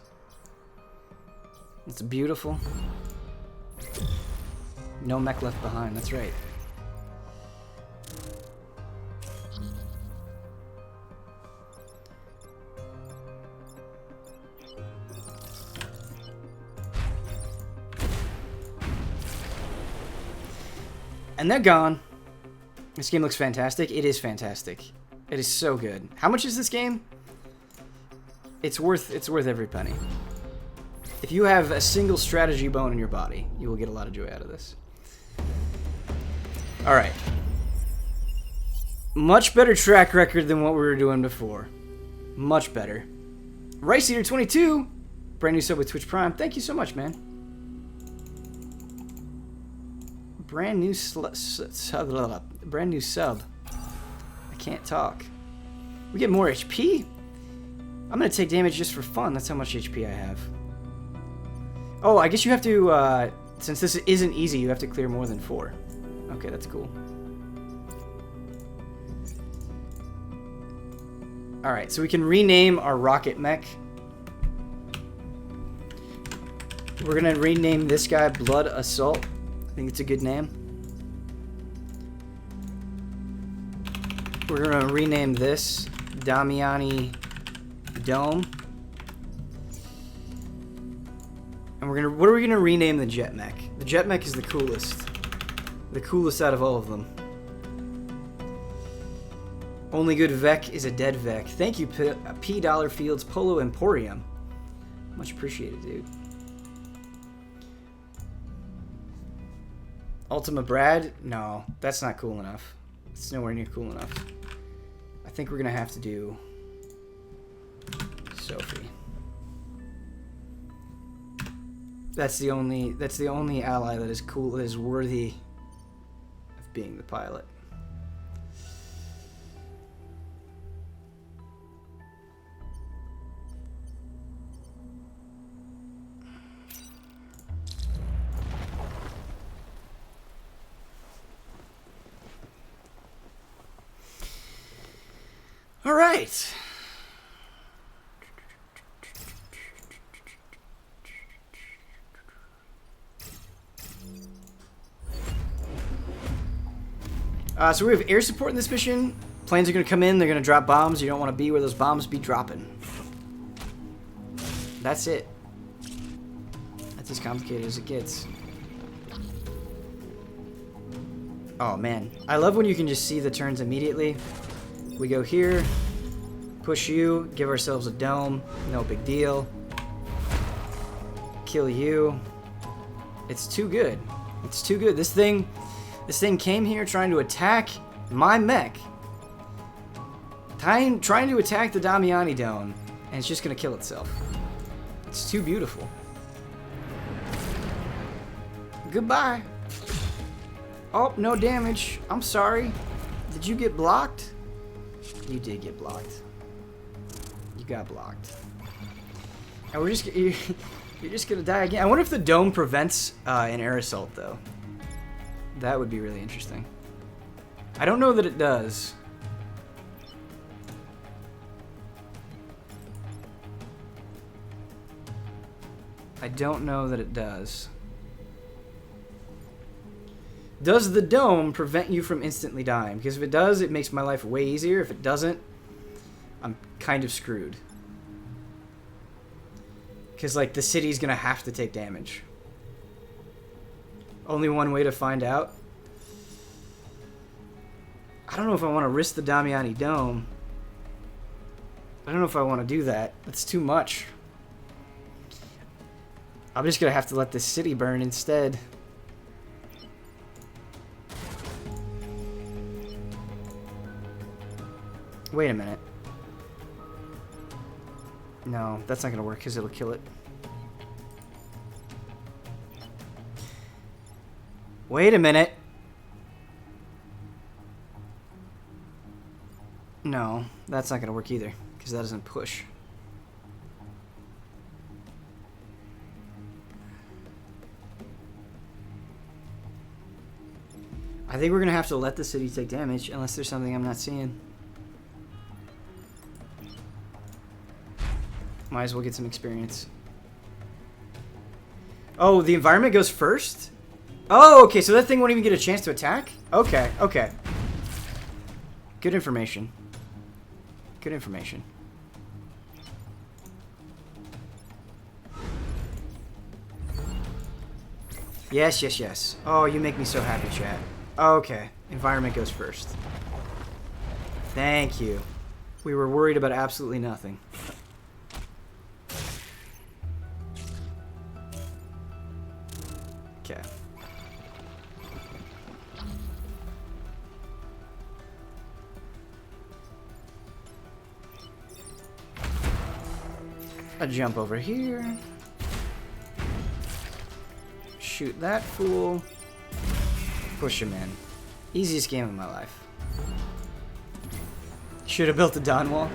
S1: It's beautiful. No mech left behind, that's right. And they're gone. This game looks fantastic. It is fantastic. It is so good. How much is this game? It's worth every penny. If you have a single strategy bone in your body, you will get a lot of joy out of this. All right. Much better track record than what we were doing before. Much better. Rice Eater 22, brand new sub with Twitch Prime. Thank you so much, man. Brand new sub. I can't talk. We get more HP? I'm gonna take damage just for fun. That's how much HP I have. Oh, I guess you have to, since this isn't easy, you have to clear more than 4. Okay, that's cool. Alright, so we can rename our rocket mech. We're gonna rename this guy Blood Assault. I think it's a good name. We're gonna rename this Damiani Dome. And what are we gonna rename the jet mech? The jet mech is the coolest. The coolest out of all of them. Only good Vec is a dead Vec. Thank you, P. Dollar Fields Polo Emporium. Much appreciated, dude. Ultima Brad? No, that's not cool enough. It's nowhere near cool enough. I think we're gonna have to do Sophie. That's the only ally that is cool, that is worthy of being the pilot. All right. So we have air support in this mission. Planes are going to come in. They're going to drop bombs. You don't want to be where those bombs be dropping. That's it. That's as complicated as it gets. Oh, man. I love when you can just see the turns immediately. We go here, push you, give ourselves a dome, no big deal. Kill you. It's too good. It's too good. This thing came here trying to attack my mech. Trying to attack the Damiani Dome, and it's just gonna kill itself. It's too beautiful. Goodbye. Oh, no damage. I'm sorry. Did you get blocked? You did get blocked. You got blocked. And you're just gonna die again. I wonder if the dome prevents an air assault, though. That would be really interesting. I don't know that it does. I don't know that it does. Does the dome prevent you from instantly dying? Because if it does, it makes my life way easier. If it doesn't, I'm kind of screwed. Because, like, the city's gonna have to take damage. Only one way to find out. I don't know if I want to risk the Damiani Dome. I don't know if I want to do that. That's too much. I'm just gonna have to let this city burn instead. Wait a minute. No, that's not going to work because it'll kill it. Wait a minute. No, that's not going to work either because that doesn't push. I think we're going to have to let the city take damage unless there's something I'm not seeing. Might as well get some experience. Oh, the environment goes first? Oh, okay, so that thing won't even get a chance to attack? Okay, okay. Good information. Good information. Yes, yes, yes. Oh, you make me so happy, chat. Okay, environment goes first. Thank you. We were worried about absolutely nothing. Okay. A jump over here. Shoot that fool. Push him in. Easiest game of my life. Should have built a dawn wall.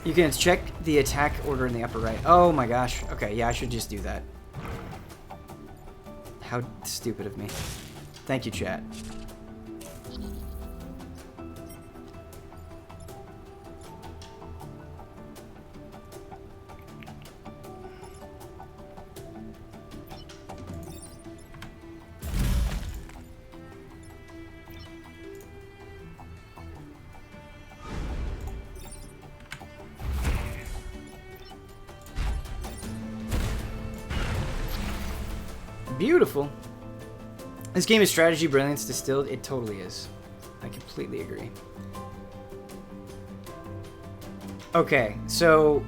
S1: You can check the attack order in the upper right. Oh my gosh. Okay, yeah, I should just do that. How stupid of me. Thank you, chat. Beautiful. This game is strategy brilliance distilled. It totally is. I completely agree. Okay, so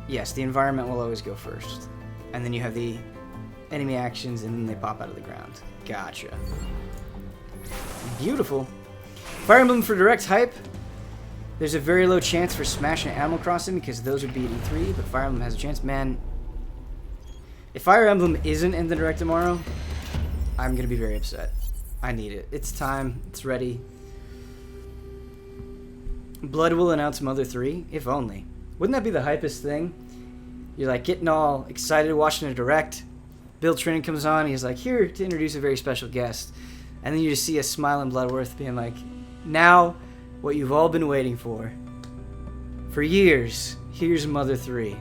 S1: yes, the environment will always go first. And then you have the enemy actions and then they pop out of the ground. Gotcha. Beautiful. Fire Emblem for direct hype. There's a very low chance for Smash and Animal Crossing because those would be at E3, but Fire Emblem has a chance. Man, if Fire Emblem isn't in the direct tomorrow, I'm going to be very upset. I need it. It's time. It's ready. Blood will announce Mother 3? If only. Wouldn't that be the hypest thing? You're like getting all excited watching a direct. Bill Trinen comes on. He's like, here to introduce a very special guest. And then you just see a smiling Bloodworth being like, now what you've all been waiting for. For years, here's Mother 3.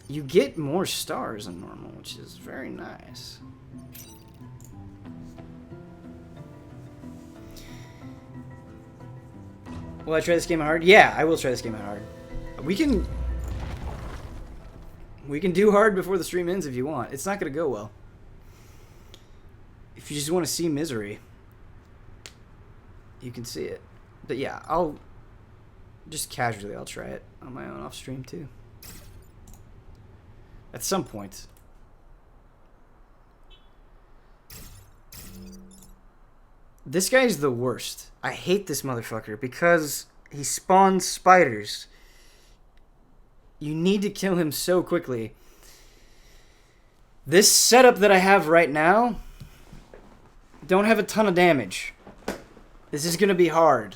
S1: You get more stars than normal, which is very nice. Will I try this game on hard? Yeah, I will try this game on hard. We can do hard before the stream ends if you want. It's not going to go well. If you just want to see misery, you can see it. But yeah, I'll just casually, I'll try it on my own off stream too. At some point. This guy's the worst. I hate this motherfucker because he spawns spiders. You need to kill him so quickly. This setup that I have right now don't have a ton of damage. This is gonna be hard.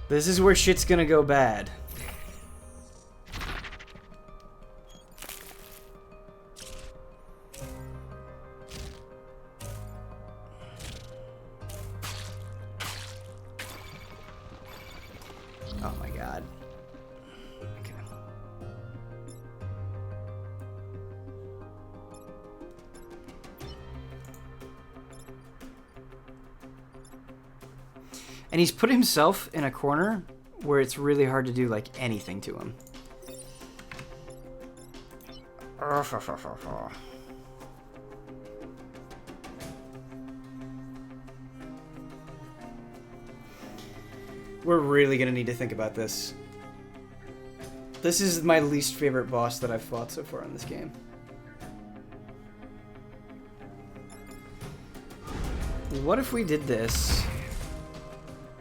S1: This is where shit's gonna go bad. Oh my god. Okay. And he's put himself in a corner where it's really hard to do like anything to him. We're really gonna need to think about this. This is my least favorite boss that I've fought so far in this game. what if we did this?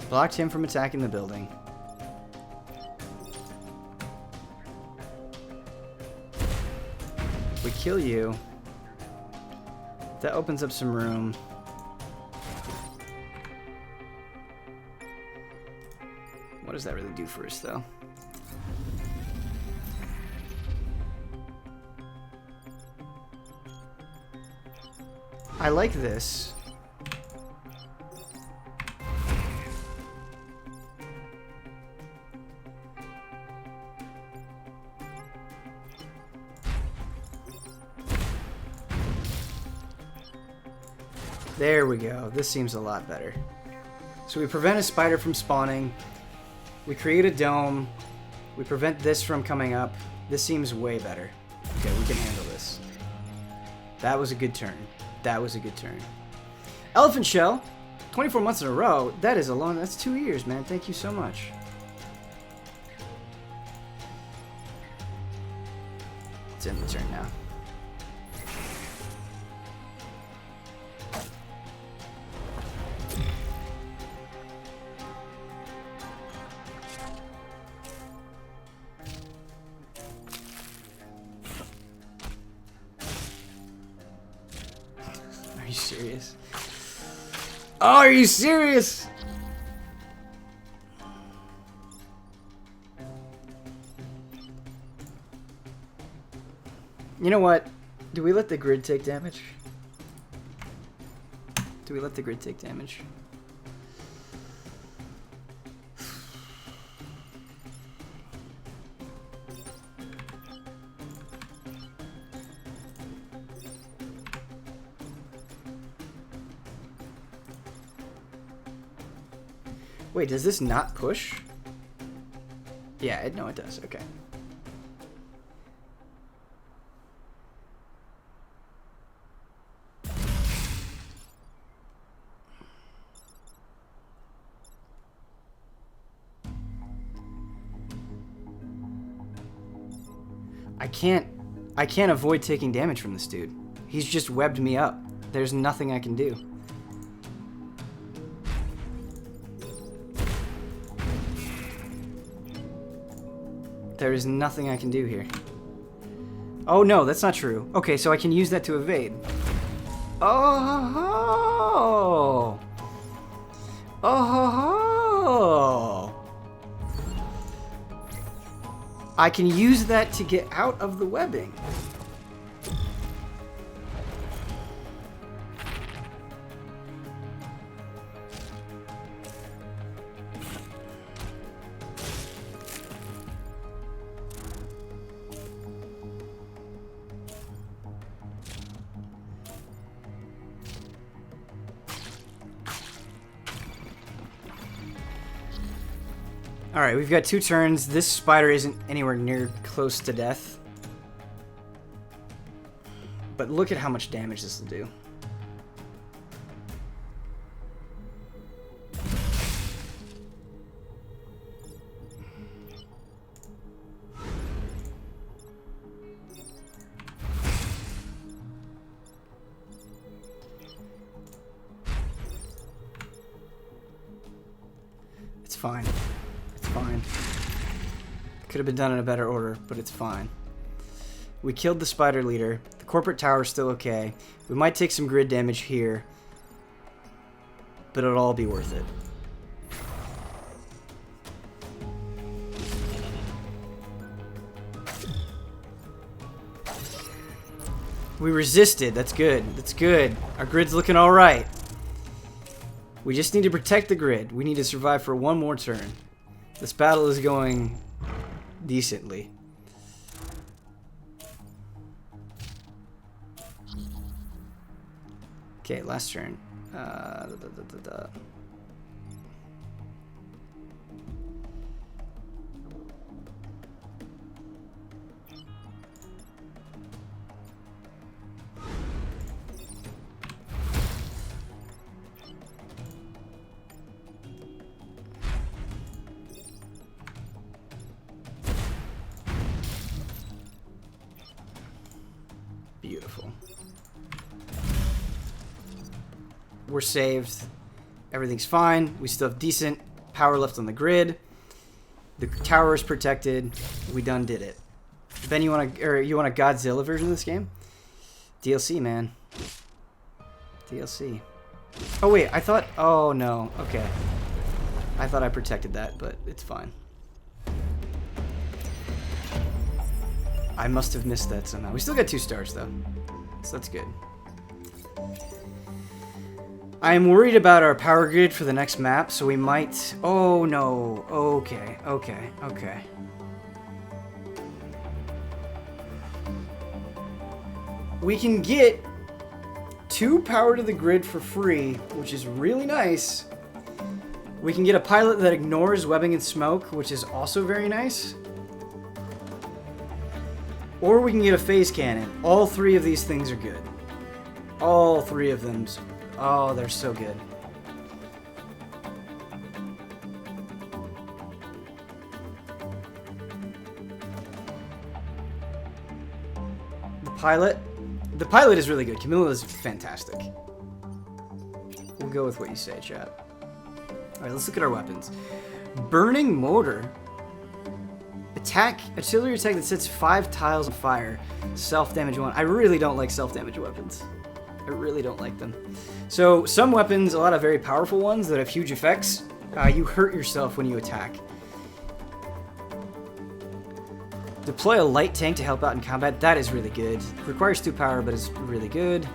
S1: Blocked him from attacking the building. We kill you. That opens up some room. What does that really do for us, though? I like this. There we go. This seems a lot better. So we prevent a spider from spawning. We create a dome. We prevent this from coming up. This seems way better. Okay, we can handle this. That was a good turn. That was a good turn. Elephant Shell, 24 months in a row. That is a long, that's 2 years, man. Thank you so much. Let's end the turn now. Are you serious? Oh, are you serious? You know what? Do we let the grid take damage? Do we let the grid take damage? Wait, does this not push? Yeah, no, it does. Okay. I can't avoid taking damage from this dude. He's just webbed me up. There's nothing I can do. There is nothing I can do here. Oh no, that's not true. Okay, so I can use that to evade. Oh! Oh! I can use that to get out of the webbing. Alright, we've got 2 turns. This spider isn't anywhere near close to death. But look at how much damage this will do. It's fine. Fine. Could have been done in a better order, but it's fine. We killed the spider leader. The corporate tower's still okay. We might take some grid damage here, but it'll all be worth it. We resisted. That's good. That's good. Our grid's looking all right. We just need to protect the grid. We need to survive for one more turn. This battle is going decently. Okay, last turn. Beautiful. We're saved. Everything's fine. We still have decent power left on the grid. The tower is protected. We done did it. Ben, you want a Godzilla version of this game? DLC, man. DLC. Oh wait, I thought. Oh no. Okay. I thought I protected that, but it's fine. I must have missed that somehow. We still got 2 stars though, so that's good. I am worried about our power grid for the next map, so we might... Oh, no. Okay, okay, okay. We can get 2 power to the grid for free, which is really nice. We can get a pilot that ignores webbing and smoke, which is also very nice. Or we can get a phase cannon. All 3 of these things are good. All 3 of them. Oh, they're so good. The pilot is really good. Camilla is fantastic. We'll go with what you say, chat. Alright, let's look at our weapons. Burning mortar. Attack, artillery attack that sets 5 tiles on fire. Self-damage 1. I really don't like self-damage weapons. I really don't like them. So, some weapons, a lot of very powerful ones that have huge effects, you hurt yourself when you attack. Deploy a light tank to help out in combat. That is really good. Requires 2 power, but is really good.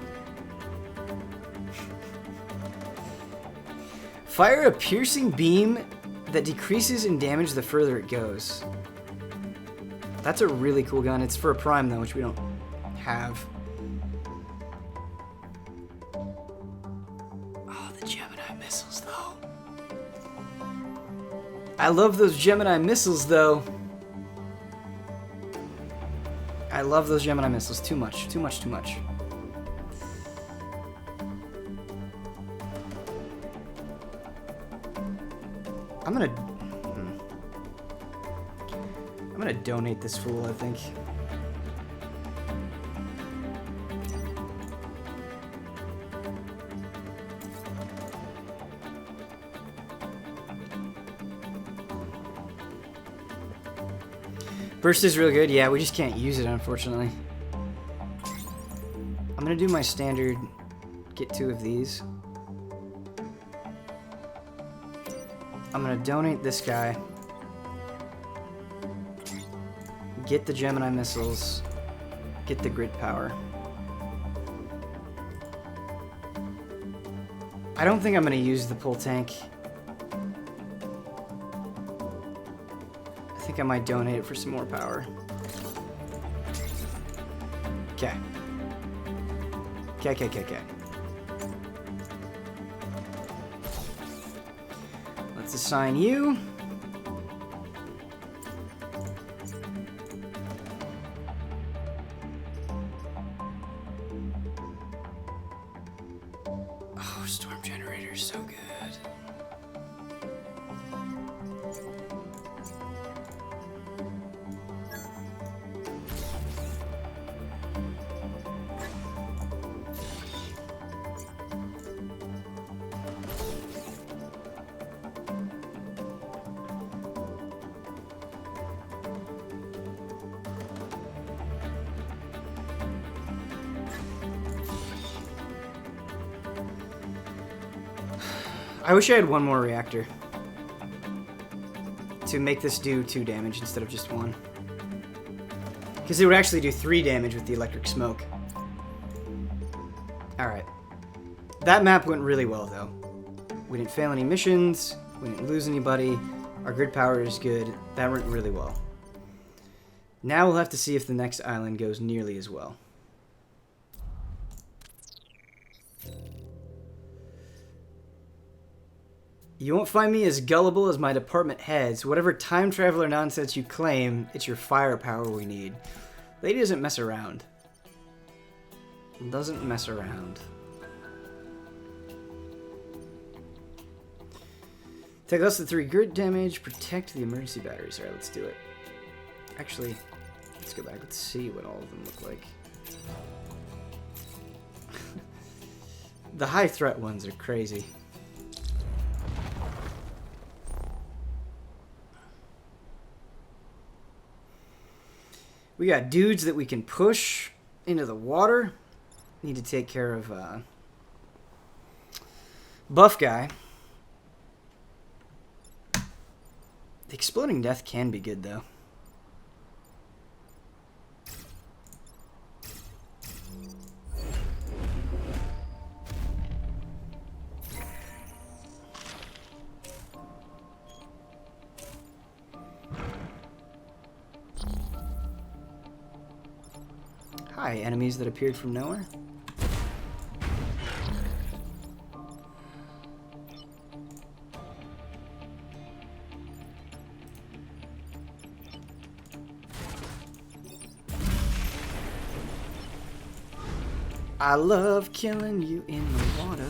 S1: Fire a piercing beam that decreases in damage the further it goes. That's a really cool gun. It's for a prime, though, which we don't have. I love those Gemini missiles, though. I love those Gemini missiles. Too much. Too much, too much. I'm gonna donate this fool, I think. Burst is real good. Yeah, we just can't use it, unfortunately. I'm gonna do my standard, get 2 of these. I'm gonna donate this guy. Get the Gemini missiles. Get the grid power. I don't think I'm gonna use the pull tank. I think I might donate it for some more power. Okay. Okay. Let's assign you. Oh, storm generator is so good. I wish I had one more reactor to make this do 2 damage instead of just 1. Because it would actually do 3 damage with the electric smoke. Alright. That map went really well, though. We didn't fail any missions. We didn't lose anybody. Our grid power is good. That went really well. Now we'll have to see if the next island goes nearly as well. You won't find me as gullible as my department heads. Whatever time traveler nonsense you claim, it's your firepower we need. Lady doesn't mess around. Doesn't mess around. Take less than 3 grid damage. Protect the emergency batteries. Alright, let's do it. Actually, let's go back. Let's see what all of them look like. The high threat ones are crazy. We got dudes that we can push into the water. Need to take care of buff guy. The exploding death can be good though. Hi, enemies that appeared from nowhere. I love killing you in the water.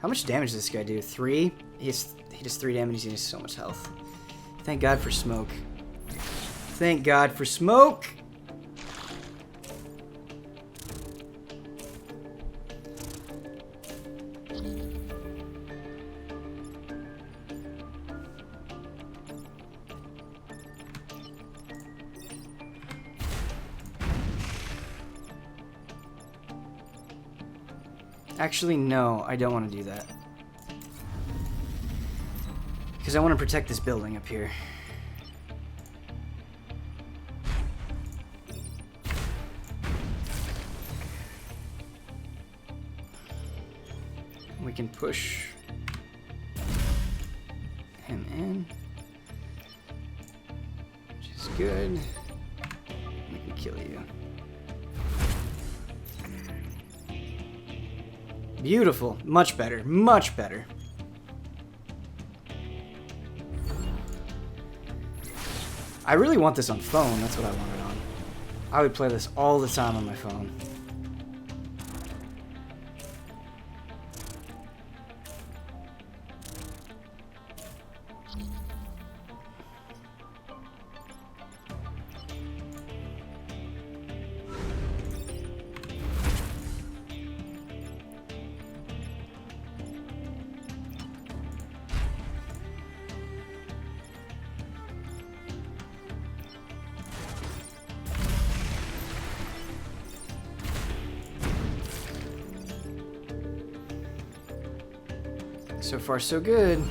S1: How much damage does this guy do? 3? He does 3 damage. He has so much health. Thank God for smoke. Thank God for smoke! Actually, no, I don't want to do that. Because I want to protect this building up here. We can push him in, which is good. We can kill you. Beautiful. Much better. Much better. I really want this on phone. That's what I want it on. I would play this all the time on my phone. So far, so good.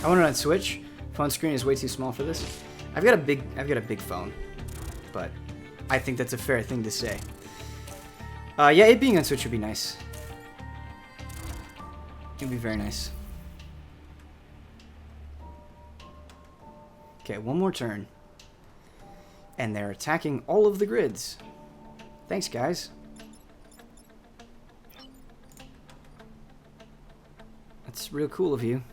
S1: I want it on Switch. Phone screen is way too small for this. I've got a big phone, but I think that's a fair thing to say. Yeah, it being on Switch would be nice. It'd be very nice. Okay, one more turn. And they're attacking all of the grids. Thanks, guys. That's real cool of you.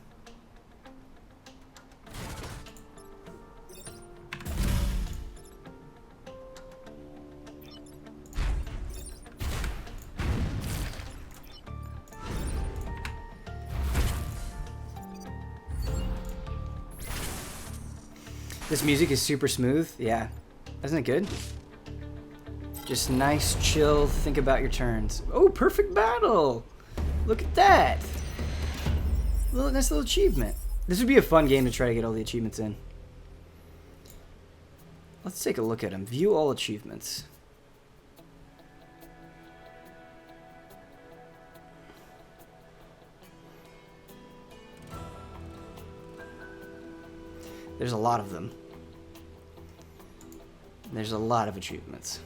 S1: This music is super smooth. Yeah. Isn't it good? Just nice, chill, think about your turns. Oh, perfect battle! Look at that! Nice little achievement. This would be a fun game to try to get all the achievements in. Let's take a look at them. View all achievements. There's a lot of them. There's a lot of achievements.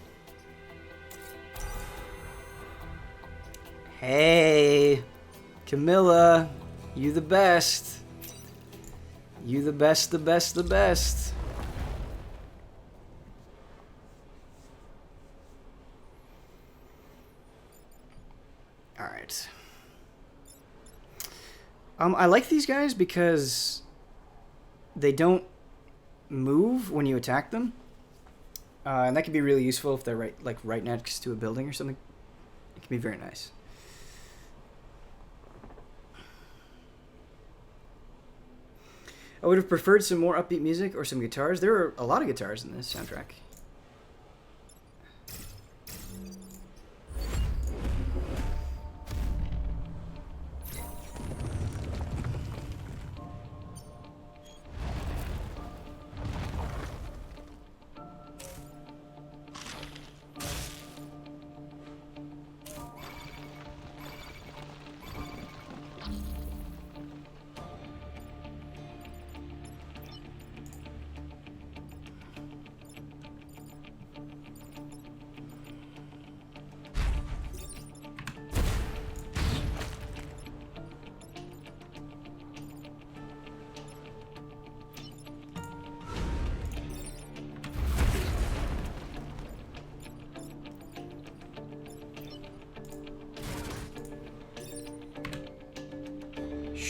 S1: Hey, Camilla, you the best. You the best, the best, the best. All right. I like these guys because they don't move when you attack them. And that can be really useful if they're right next to a building or something. It can be very nice. I would have preferred some more upbeat music or some guitars. There are a lot of guitars in this soundtrack.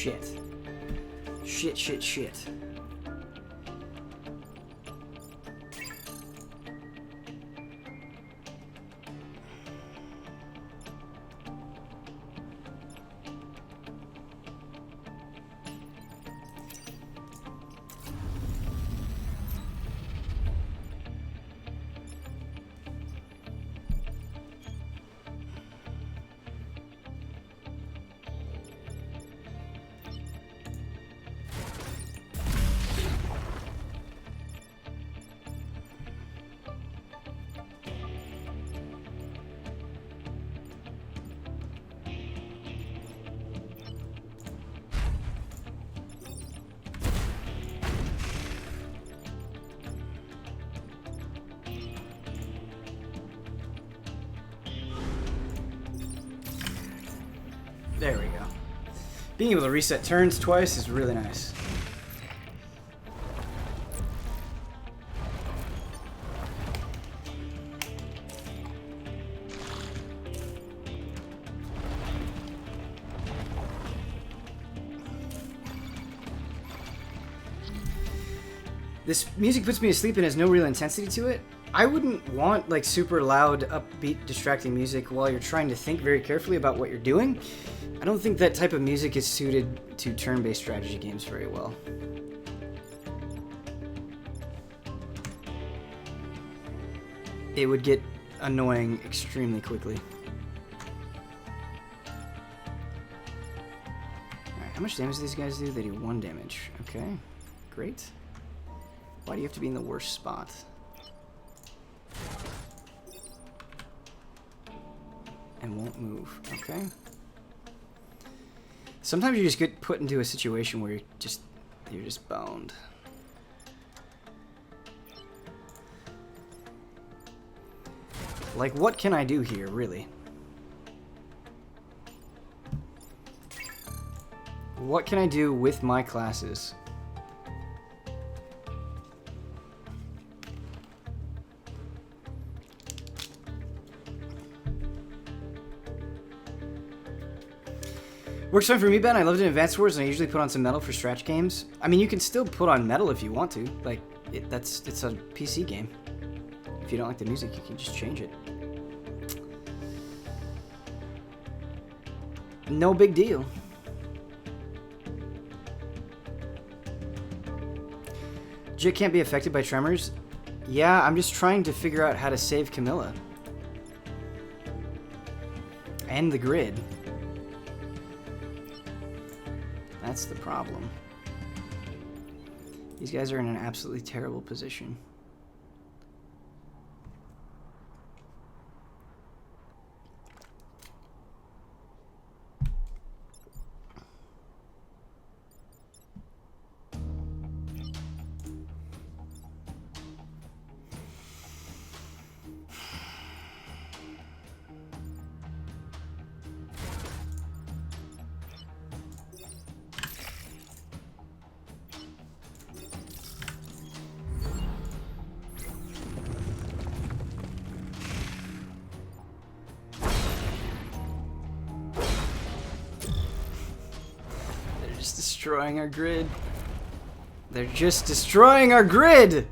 S1: shit. Shit, shit, shit. There we go. Being able to reset turns twice is really nice. This music puts me to sleep and has no real intensity to it. I wouldn't want like super loud, upbeat, distracting music while you're trying to think very carefully about what you're doing. I don't think that type of music is suited to turn-based strategy games very well. It would get annoying extremely quickly. Alright, how much damage do these guys do? They do 1 damage. Okay, great. Why do you have to be in the worst spot? And won't move. Okay. Sometimes you just get put into a situation where you're just boned. Like, what can I do here, really? What can I do with my classes? Works fine for me, Ben. I loved it in Advanced Wars, and I usually put on some metal for stretch games. I mean, you can still put on metal if you want to. Like, it's a PC game. If you don't like the music, you can just change it. No big deal. Jit can't be affected by tremors. Yeah, I'm just trying to figure out how to save Camilla. And the grid. That's the problem. These guys are in an absolutely terrible position. Destroying our grid. They're just destroying our grid!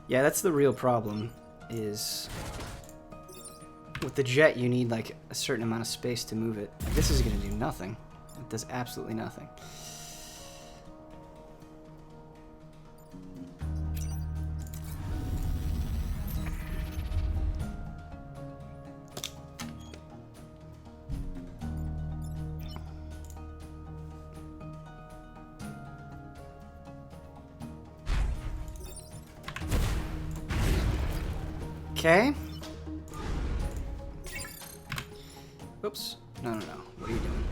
S1: Yeah, that's the real problem, is with the jet you need like a certain amount of space to move it. This is gonna do nothing. It does absolutely nothing. Okay. Oops. No. What are you doing?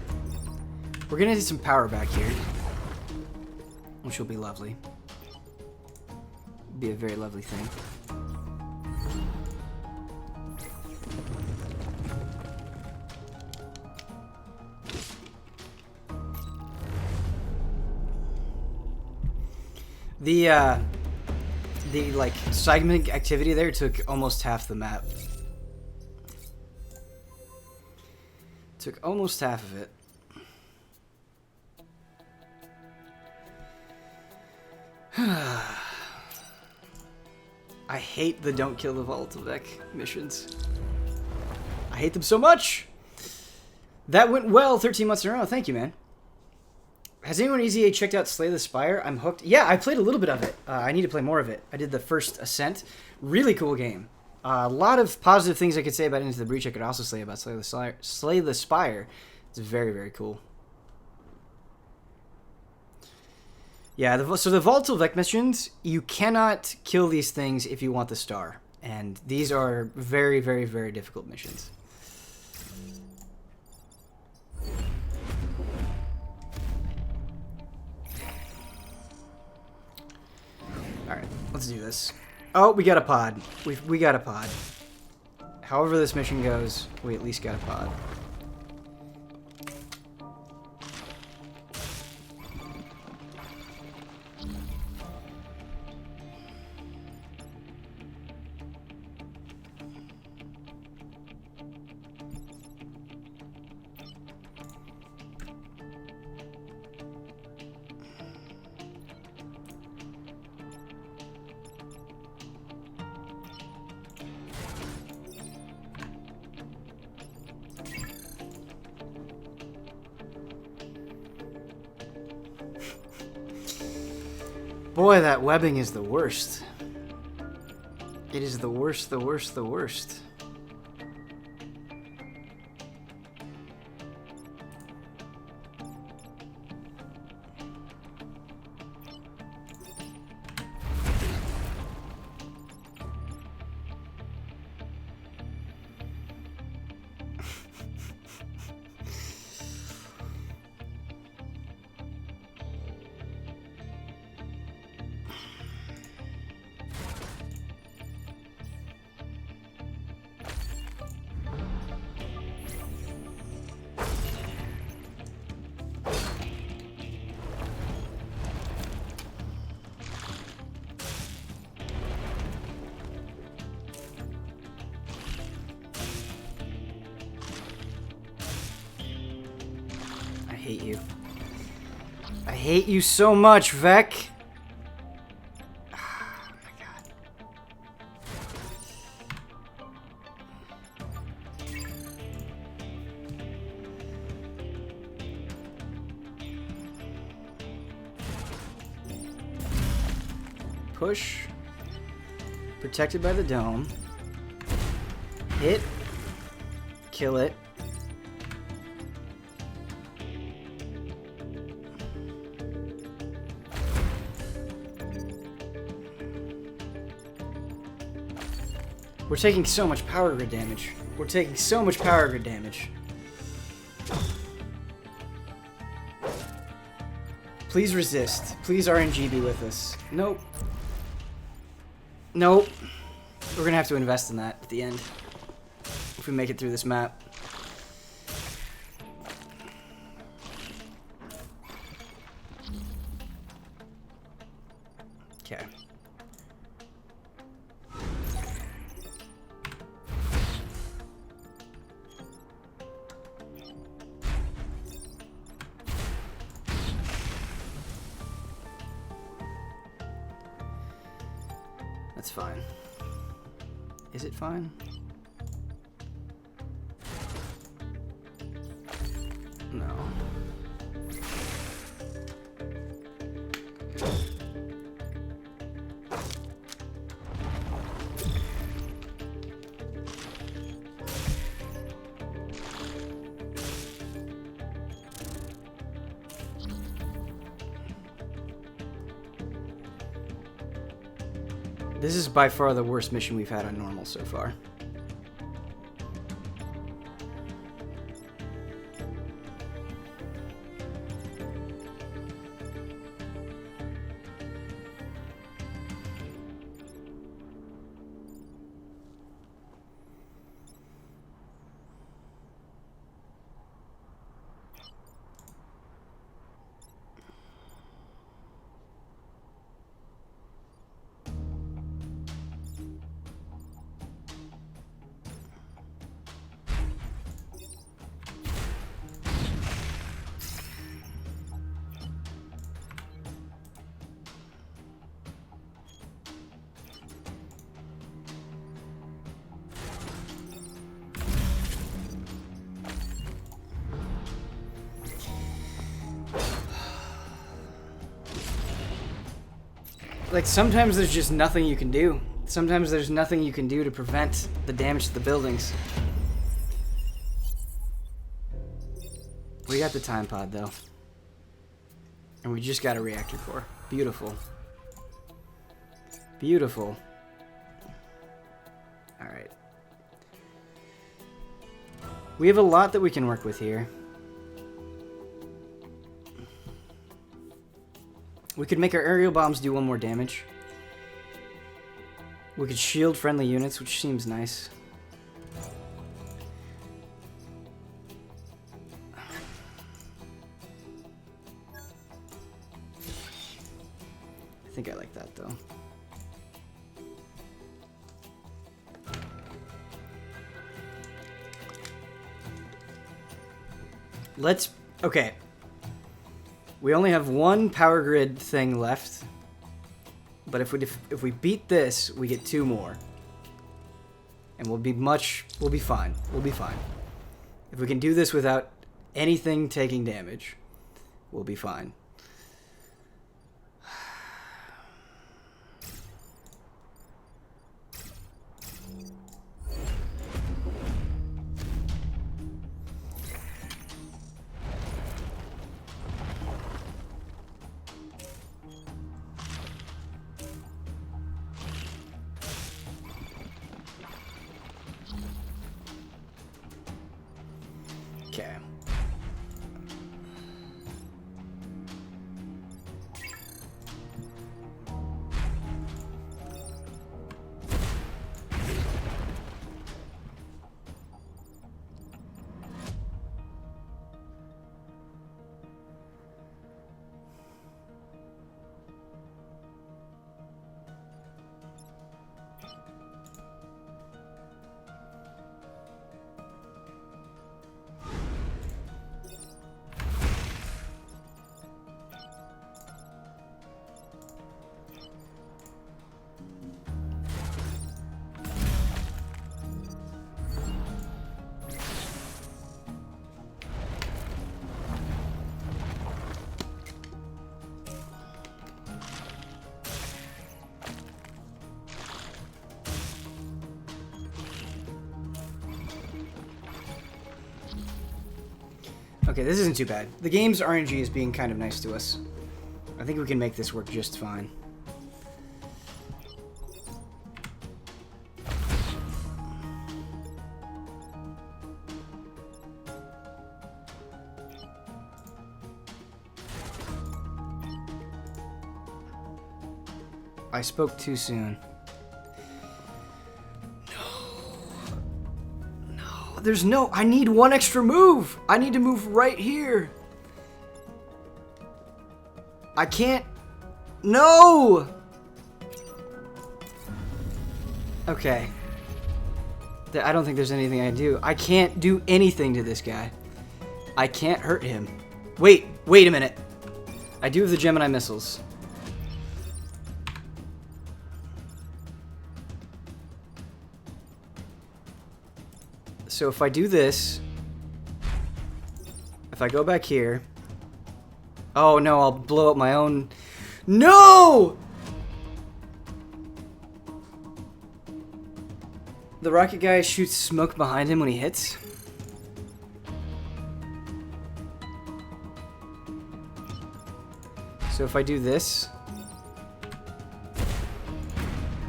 S1: We're gonna need some power back here, which will be lovely. Be a very lovely thing. the like seismic activity there took almost half the map. Took almost half of it. I hate the don't kill the Voltovec missions. I hate them so much. That went well 13 months in a row. Thank you, man. Has anyone in EZA checked out Slay the Spire? I'm hooked. Yeah, I played a little bit of it. I need to play more of it. I did the first Ascent. Really cool game. A lot of positive things I could say about Into the Breach I could also say about Slay the Spire. It's very, very cool. Yeah, so the Voltovec missions, you cannot kill these things if you want the star. And these are very, very, very difficult missions. Alright, let's do this. Oh, we got a pod. We got a pod. However this mission goes, we at least got a pod. Boy, that webbing is the worst. It is the worst, the worst, the worst. I hate you. I hate you so much, Vec. Oh my god. Push. Protected by the dome. Hit. Kill it. We're taking so much power grid damage. We're taking so much power grid damage. Please resist. Please RNG be with us. Nope. Nope. We're gonna have to invest in that at the end. If we make it through this map. Okay. That's fine. Is it fine? No. This is by far the worst mission we've had on normal so far. Like, sometimes there's just nothing you can do. Sometimes there's nothing you can do to prevent the damage to the buildings. We got the time pod, though. And we just got a reactor core. Beautiful. Beautiful. Alright. We have a lot that we can work with here. We could make our aerial bombs do 1 more damage. We could shield friendly units, which seems nice. I think I like that, though. Let's... Okay. We only have 1 power grid thing left. But if we beat this, we get 2 more. And we'll be fine. We'll be fine. If we can do this without anything taking damage, we'll be fine. Okay. Okay, this isn't too bad. The game's RNG is being kind of nice to us. I think we can make this work just fine. I spoke too soon. There's no... I need 1 extra move! I need to move right here! I can't... No! Okay. I don't think there's anything I do. I can't do anything to this guy. I can't hurt him. Wait a minute. I do have the Gemini missiles. So if I do this, if I go back here, oh no, I'll blow up my own. No! The rocket guy shoots smoke behind him when he hits. So if I do this.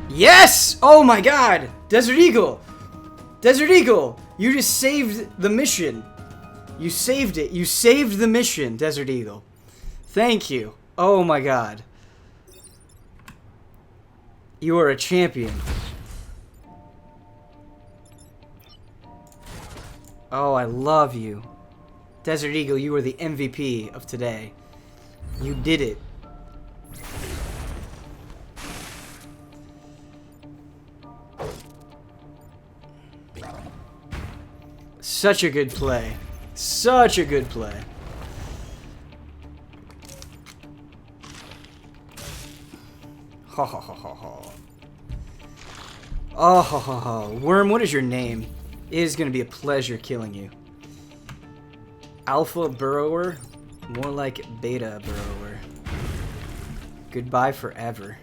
S1: Yes! Oh my god! Desert Eagle! Desert Eagle! You just saved the mission. You saved it. You saved the mission, Desert Eagle. Thank you. Oh my god. You are a champion. Oh, I love you. Desert Eagle, you are the MVP of today. You did it. Such a good play. Such a good play. Ha ha ha ha ha. Oh ha ha ha. Worm, what is your name? It is going to be a pleasure killing you. Alpha Burrower? More like Beta Burrower. Goodbye forever.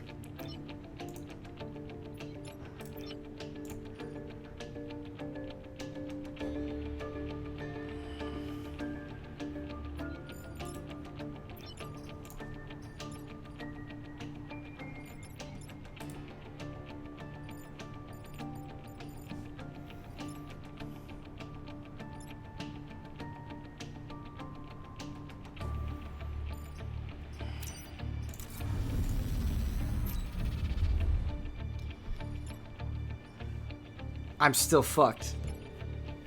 S1: I'm still fucked.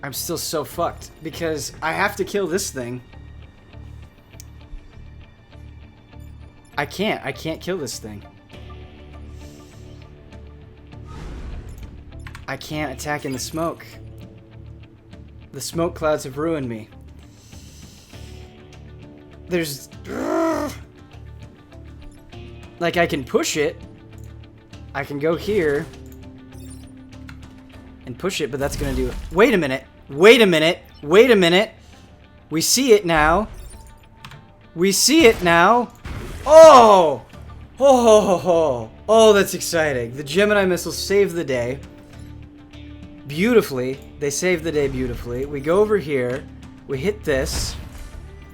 S1: I'm still so fucked because I have to kill this thing. I can't kill this thing. I can't attack in the smoke. The smoke clouds have ruined me. There's... Like, I can push it. I can go here and push it, but that's gonna do it. Wait a minute. Wait a minute. Wait a minute. We see it now. We see it now. Oh! Oh, that's exciting. The Gemini missiles saved the day. Beautifully. They saved the day beautifully. We go over here. We hit this.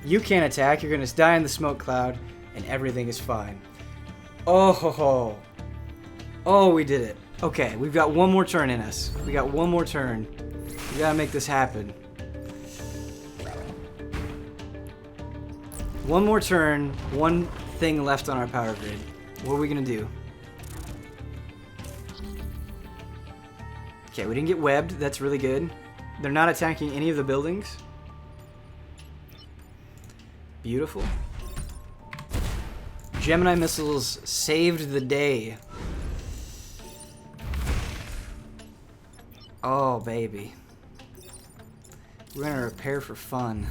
S1: You can't attack. You're going to die in the smoke cloud. And everything is fine. Oh, we did it. Okay, we've got one more turn in us. We got one more turn. We gotta make this happen. One more turn. One thing left on our power grid. What are we gonna do? Okay, we didn't get webbed. That's really good. They're not attacking any of the buildings. Beautiful. Gemini missiles saved the day. Oh, baby. We're gonna repair for fun.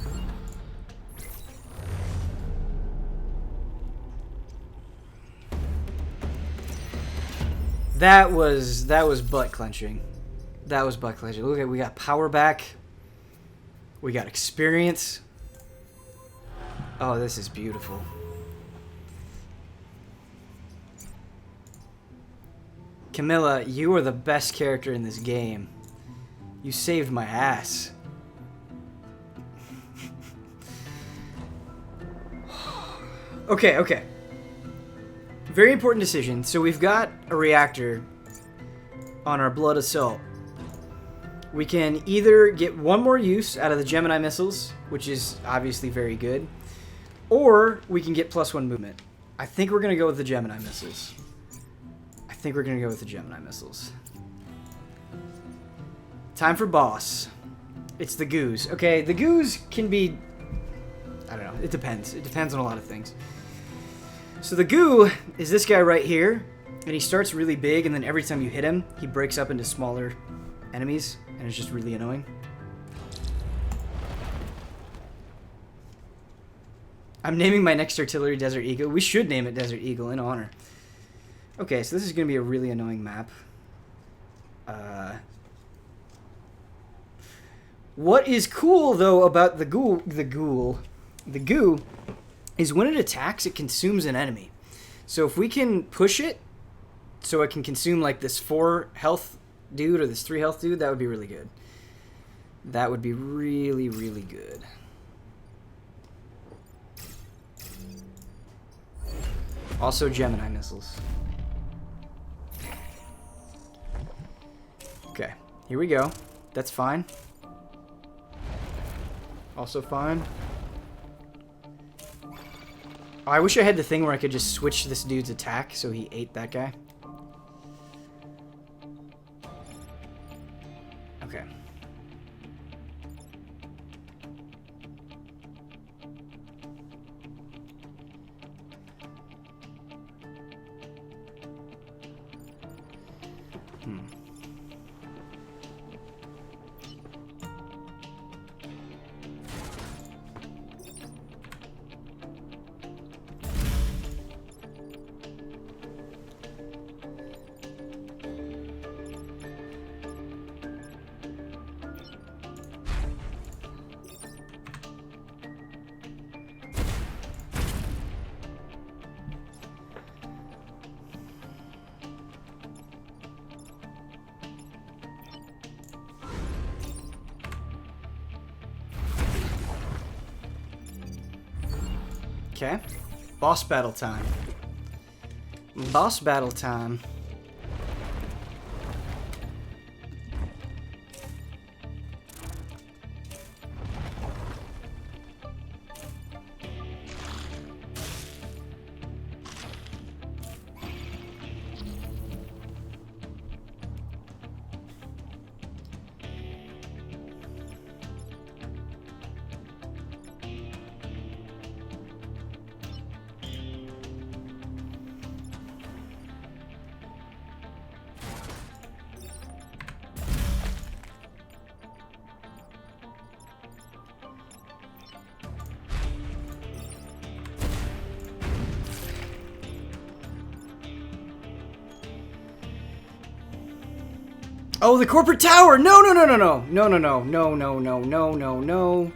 S1: That was butt clenching. That was butt clenching. Look at, we got power back. We got experience. Oh, this is beautiful. Camilla, you are the best character in this game. You saved my ass. Okay. Very important decision. So we've got a reactor on our Blood Assault. We can either get one more use out of the Gemini missiles, which is obviously very good, or we can get +1 movement. I think we're going to go with the Gemini missiles. Time for boss. It's the goose. Okay, the goose can be... I don't know. It depends. It depends on a lot of things. So the goo is this guy right here, and he starts really big, and then every time you hit him, he breaks up into smaller enemies, and it's just really annoying. I'm naming my next artillery Desert Eagle. We should name it Desert Eagle in honor. Okay, so this is going to be a really annoying map. What is cool, though, about the goo is when it attacks, it consumes an enemy. So if we can push it so it can consume like this 4 health dude or this 3 health dude, that would be really good. That would be really, really good. Also Gemini missiles. Okay, here we go. That's fine. Also fine. Oh, I wish I had the thing where I could just switch this dude's attack so he ate that guy. Okay. Okay. Boss battle time. Boss battle time. Oh, the corporate tower! No, no, no, no, no. No, no, no. No, no, no, no, no, no.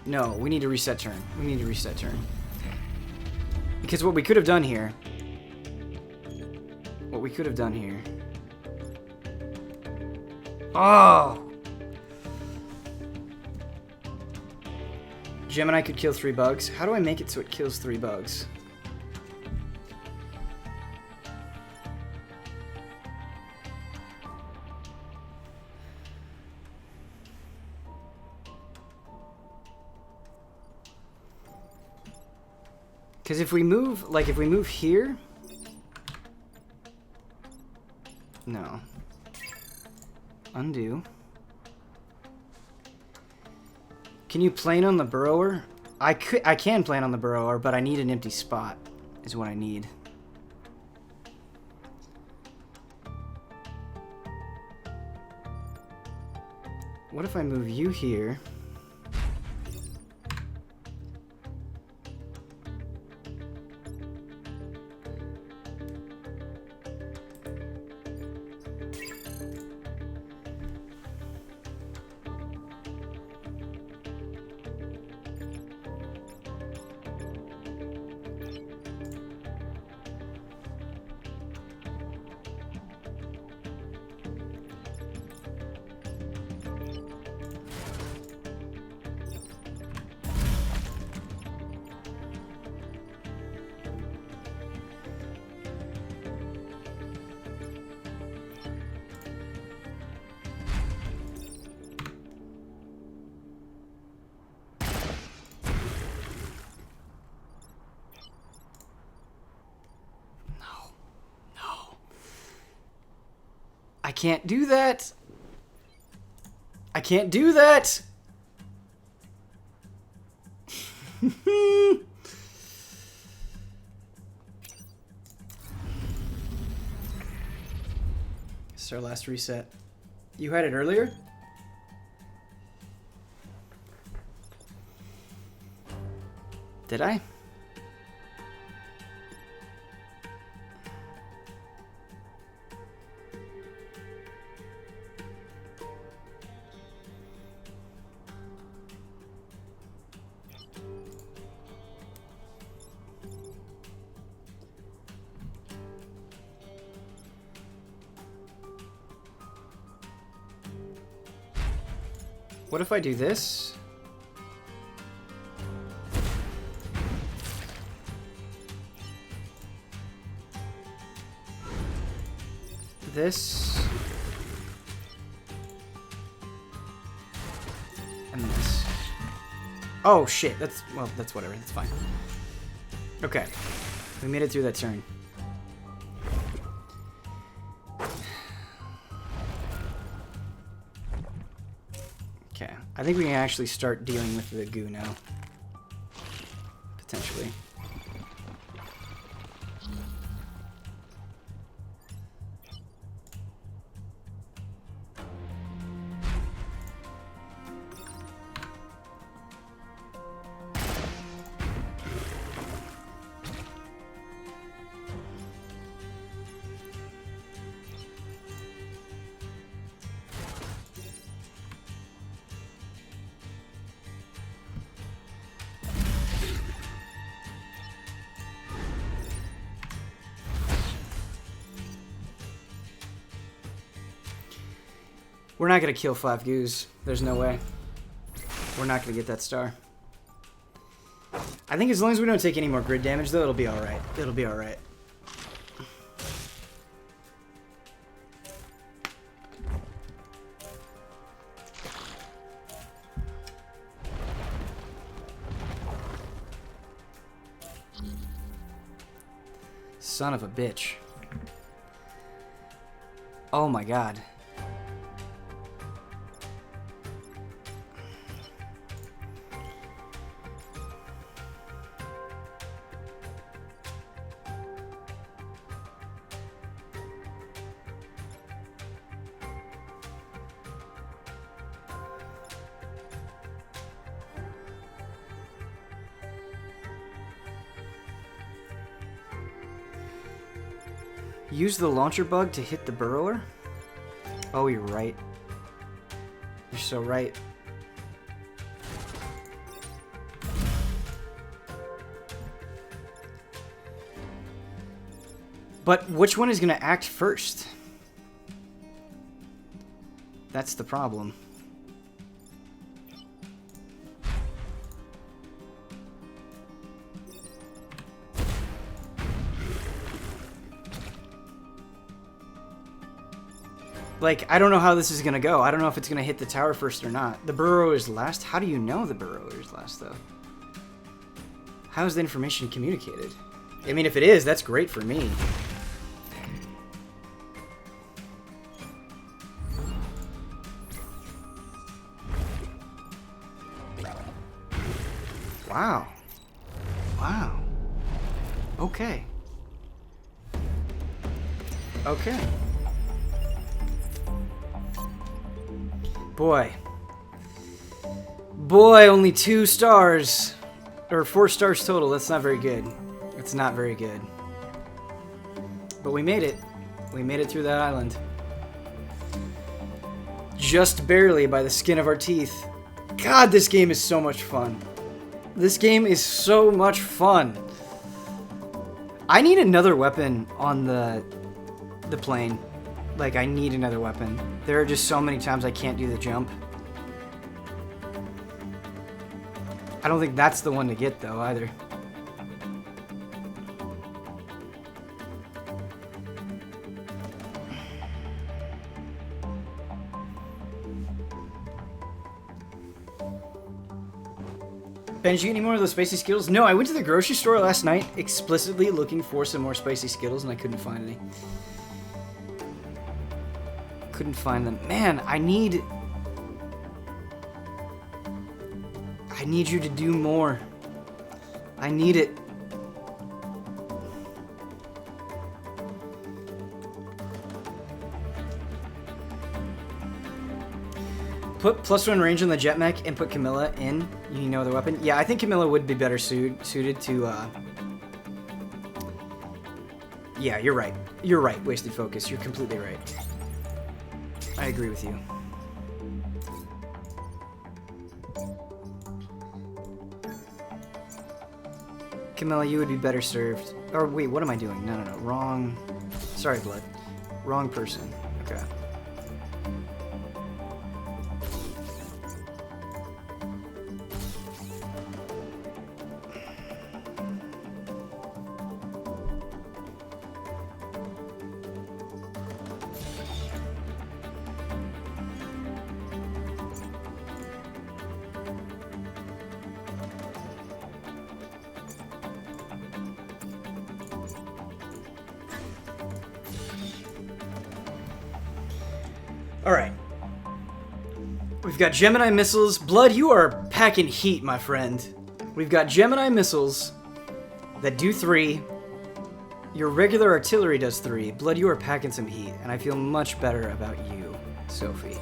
S1: No, we need to reset turn. We need to reset turn. Because what we could have done here... What we could have done here... Oh! Gemini could kill 3 bugs. How do I make it so it kills 3 bugs? Because if we move, like if we move here... No. Undo. Can you plane on the burrower? I can plane on the burrower, but I need an empty spot, is what I need. What if I move you here? I can't do that. I can't do that. It's our last reset. You had it earlier? Did I? What if I do this? This. And this. Oh shit, that's, well, that's whatever, that's fine. Okay, we made it through that turn. Okay, I think we can actually start dealing with the goo now. Potentially. We're not gonna kill 5 goos. There's no way. We're not gonna get that star. I think as long as we don't take any more grid damage, though, it'll be alright. It'll be alright. Son of a bitch. Oh my god. Use the launcher bug to hit the burrower? Oh, you're right. You're so right. But which one is going to act first? That's the problem. Like, I don't know how this is going to go. I don't know if it's going to hit the tower first or not. The burrow is last? How do you know the burrow is last, though? How is the information communicated? I mean, if it is, that's great for me. Wow. Wow. Okay. Okay. Boy. Boy, only 2 stars. Or 4 stars total. That's not very good. It's not very good. But we made it. We made it through that island. Just barely by the skin of our teeth. God, this game is so much fun. This game is so much fun. I need another weapon on the plane. Like, I need another weapon. There are just so many times I can't do the jump. I don't think that's the one to get, though, either. Ben, did you get any more of those spicy Skittles? No, I went to the grocery store last night explicitly looking for some more spicy Skittles, and I couldn't find any. Couldn't find them. Man, I need you to do more. I need it. Put +1 range on the jet mech and put Camilla in. You know the weapon. Yeah, I think Camilla would be better suited to. Yeah, you're right. You're right. Wasted focus. You're completely right. I agree with you. Camilla, you would be better served. Or wait, what am I doing? No. Wrong. Sorry, Blood. Wrong person. Okay. Alright. We've got Gemini missiles. Blood, you are packing heat, my friend. We've got Gemini missiles that do 3. Your regular artillery does 3. Blood, you are packing some heat, and I feel much better about you, Sophie.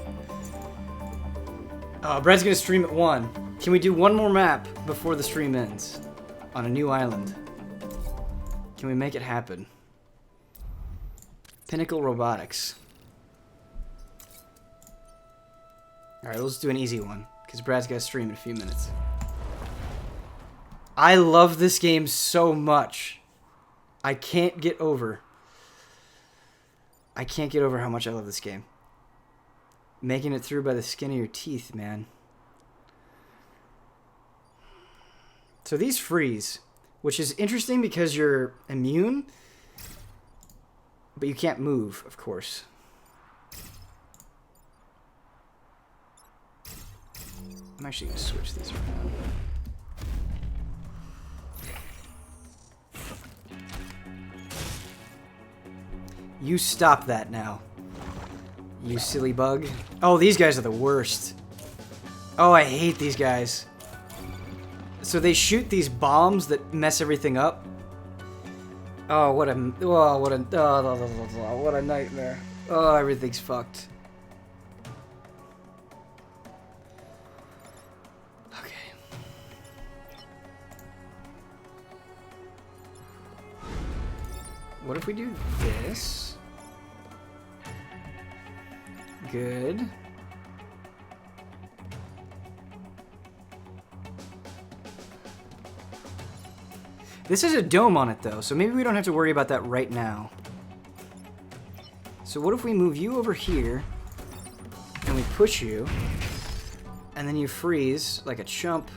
S1: Brad's gonna stream at 1. Can we do one more map before the stream ends? On a new island. Can we make it happen? Pinnacle Robotics. Alright, let's do an easy one, because Brad's got to stream in a few minutes. I love this game so much. I can't get over how much I love this game. Making it through by the skin of your teeth, man. So these freeze, which is interesting because you're immune, but you can't move, of course. I'm actually going to switch these around. You stop that now. You silly bug. Oh, these guys are the worst. Oh, I hate these guys. So they shoot these bombs that mess everything up. Oh, what a nightmare. Oh, everything's fucked. What if we do this? Good. This is a dome on it, though, so maybe we don't have to worry about that right now. So what if we move you over here, and we push you, and then you freeze like a chump.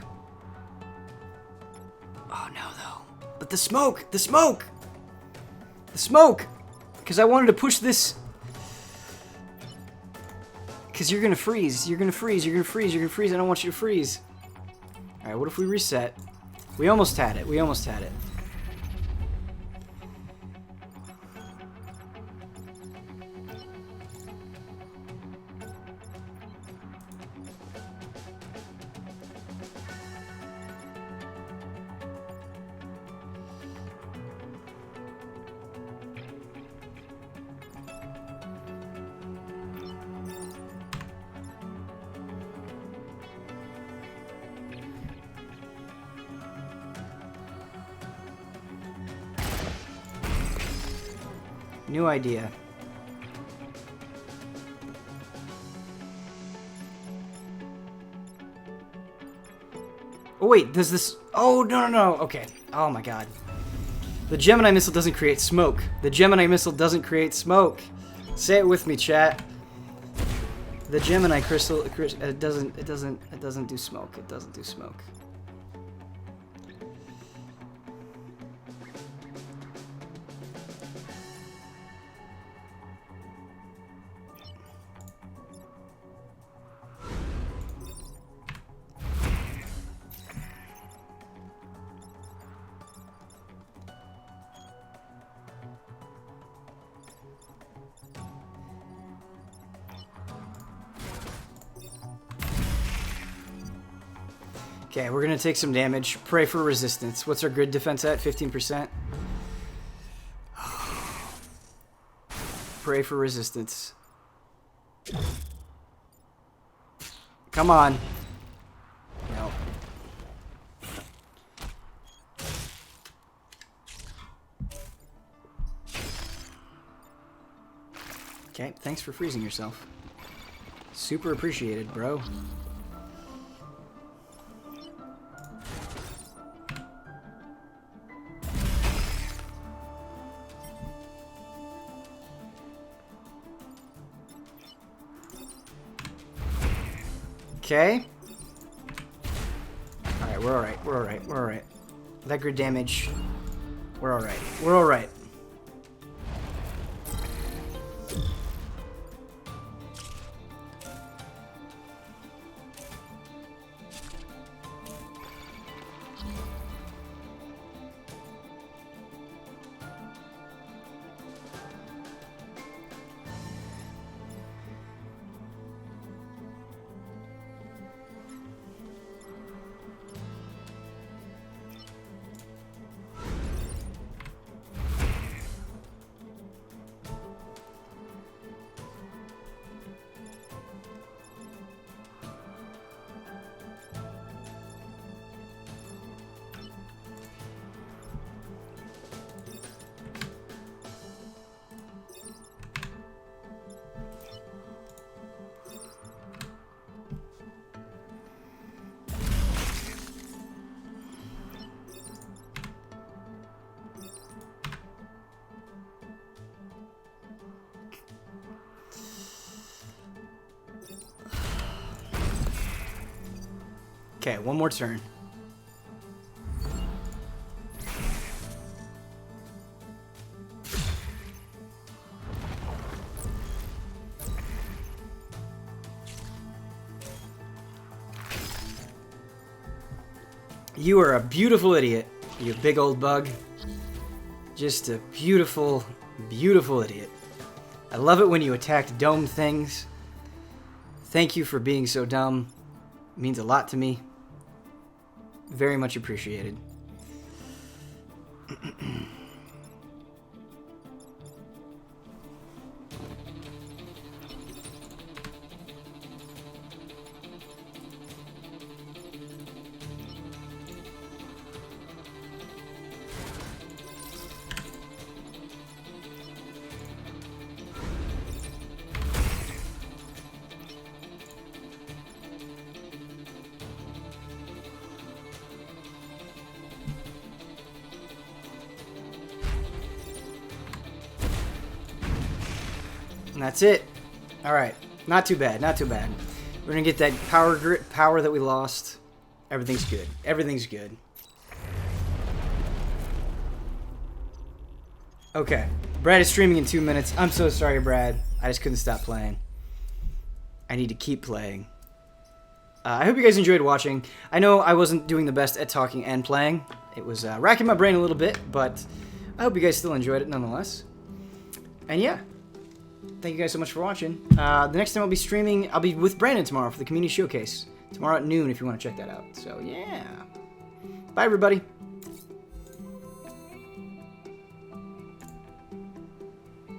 S1: Oh, no, though. But the smoke! The smoke! The smoke! Because I wanted to push this... Because you're going to freeze. You're going to freeze. You're going to freeze. You're going to freeze. I don't want you to freeze. Alright, what if we reset? We almost had it. We almost had it. New idea. Oh wait, does this... Oh, no, no, no. Okay. Oh my god. The Gemini missile doesn't create smoke. The Gemini missile doesn't create smoke. Say it with me, chat. The Gemini crystal... It doesn't do smoke. It doesn't do smoke. Okay, we're gonna take some damage. Pray for resistance. What's our grid defense at? 15%? Pray for resistance. Come on. No. Okay, thanks for freezing yourself. Super appreciated, bro. Okay. Alright, we're alright. We're alright. We're alright. That grid damage. We're alright. We're alright. Okay, one more turn. You are a beautiful idiot, you big old bug. Just a beautiful, beautiful idiot. I love it when you attack dome things. Thank you for being so dumb. It means a lot to me. Very much appreciated. And that's it. All right. Not too bad. Not too bad. We're going to get that power grit power that we lost. Everything's good. Everything's good. Okay. Brad is streaming in 2 minutes. I'm so sorry, Brad. I just couldn't stop playing. I need to keep playing. I hope you guys enjoyed watching. I know I wasn't doing the best at talking and playing. It was racking my brain a little bit, but I hope you guys still enjoyed it nonetheless. And yeah. Thank you guys so much for watching. The next time I'll be streaming, I'll be with Brandon tomorrow for the community showcase. Tomorrow at noon if you want to check that out. So, yeah. Bye, everybody.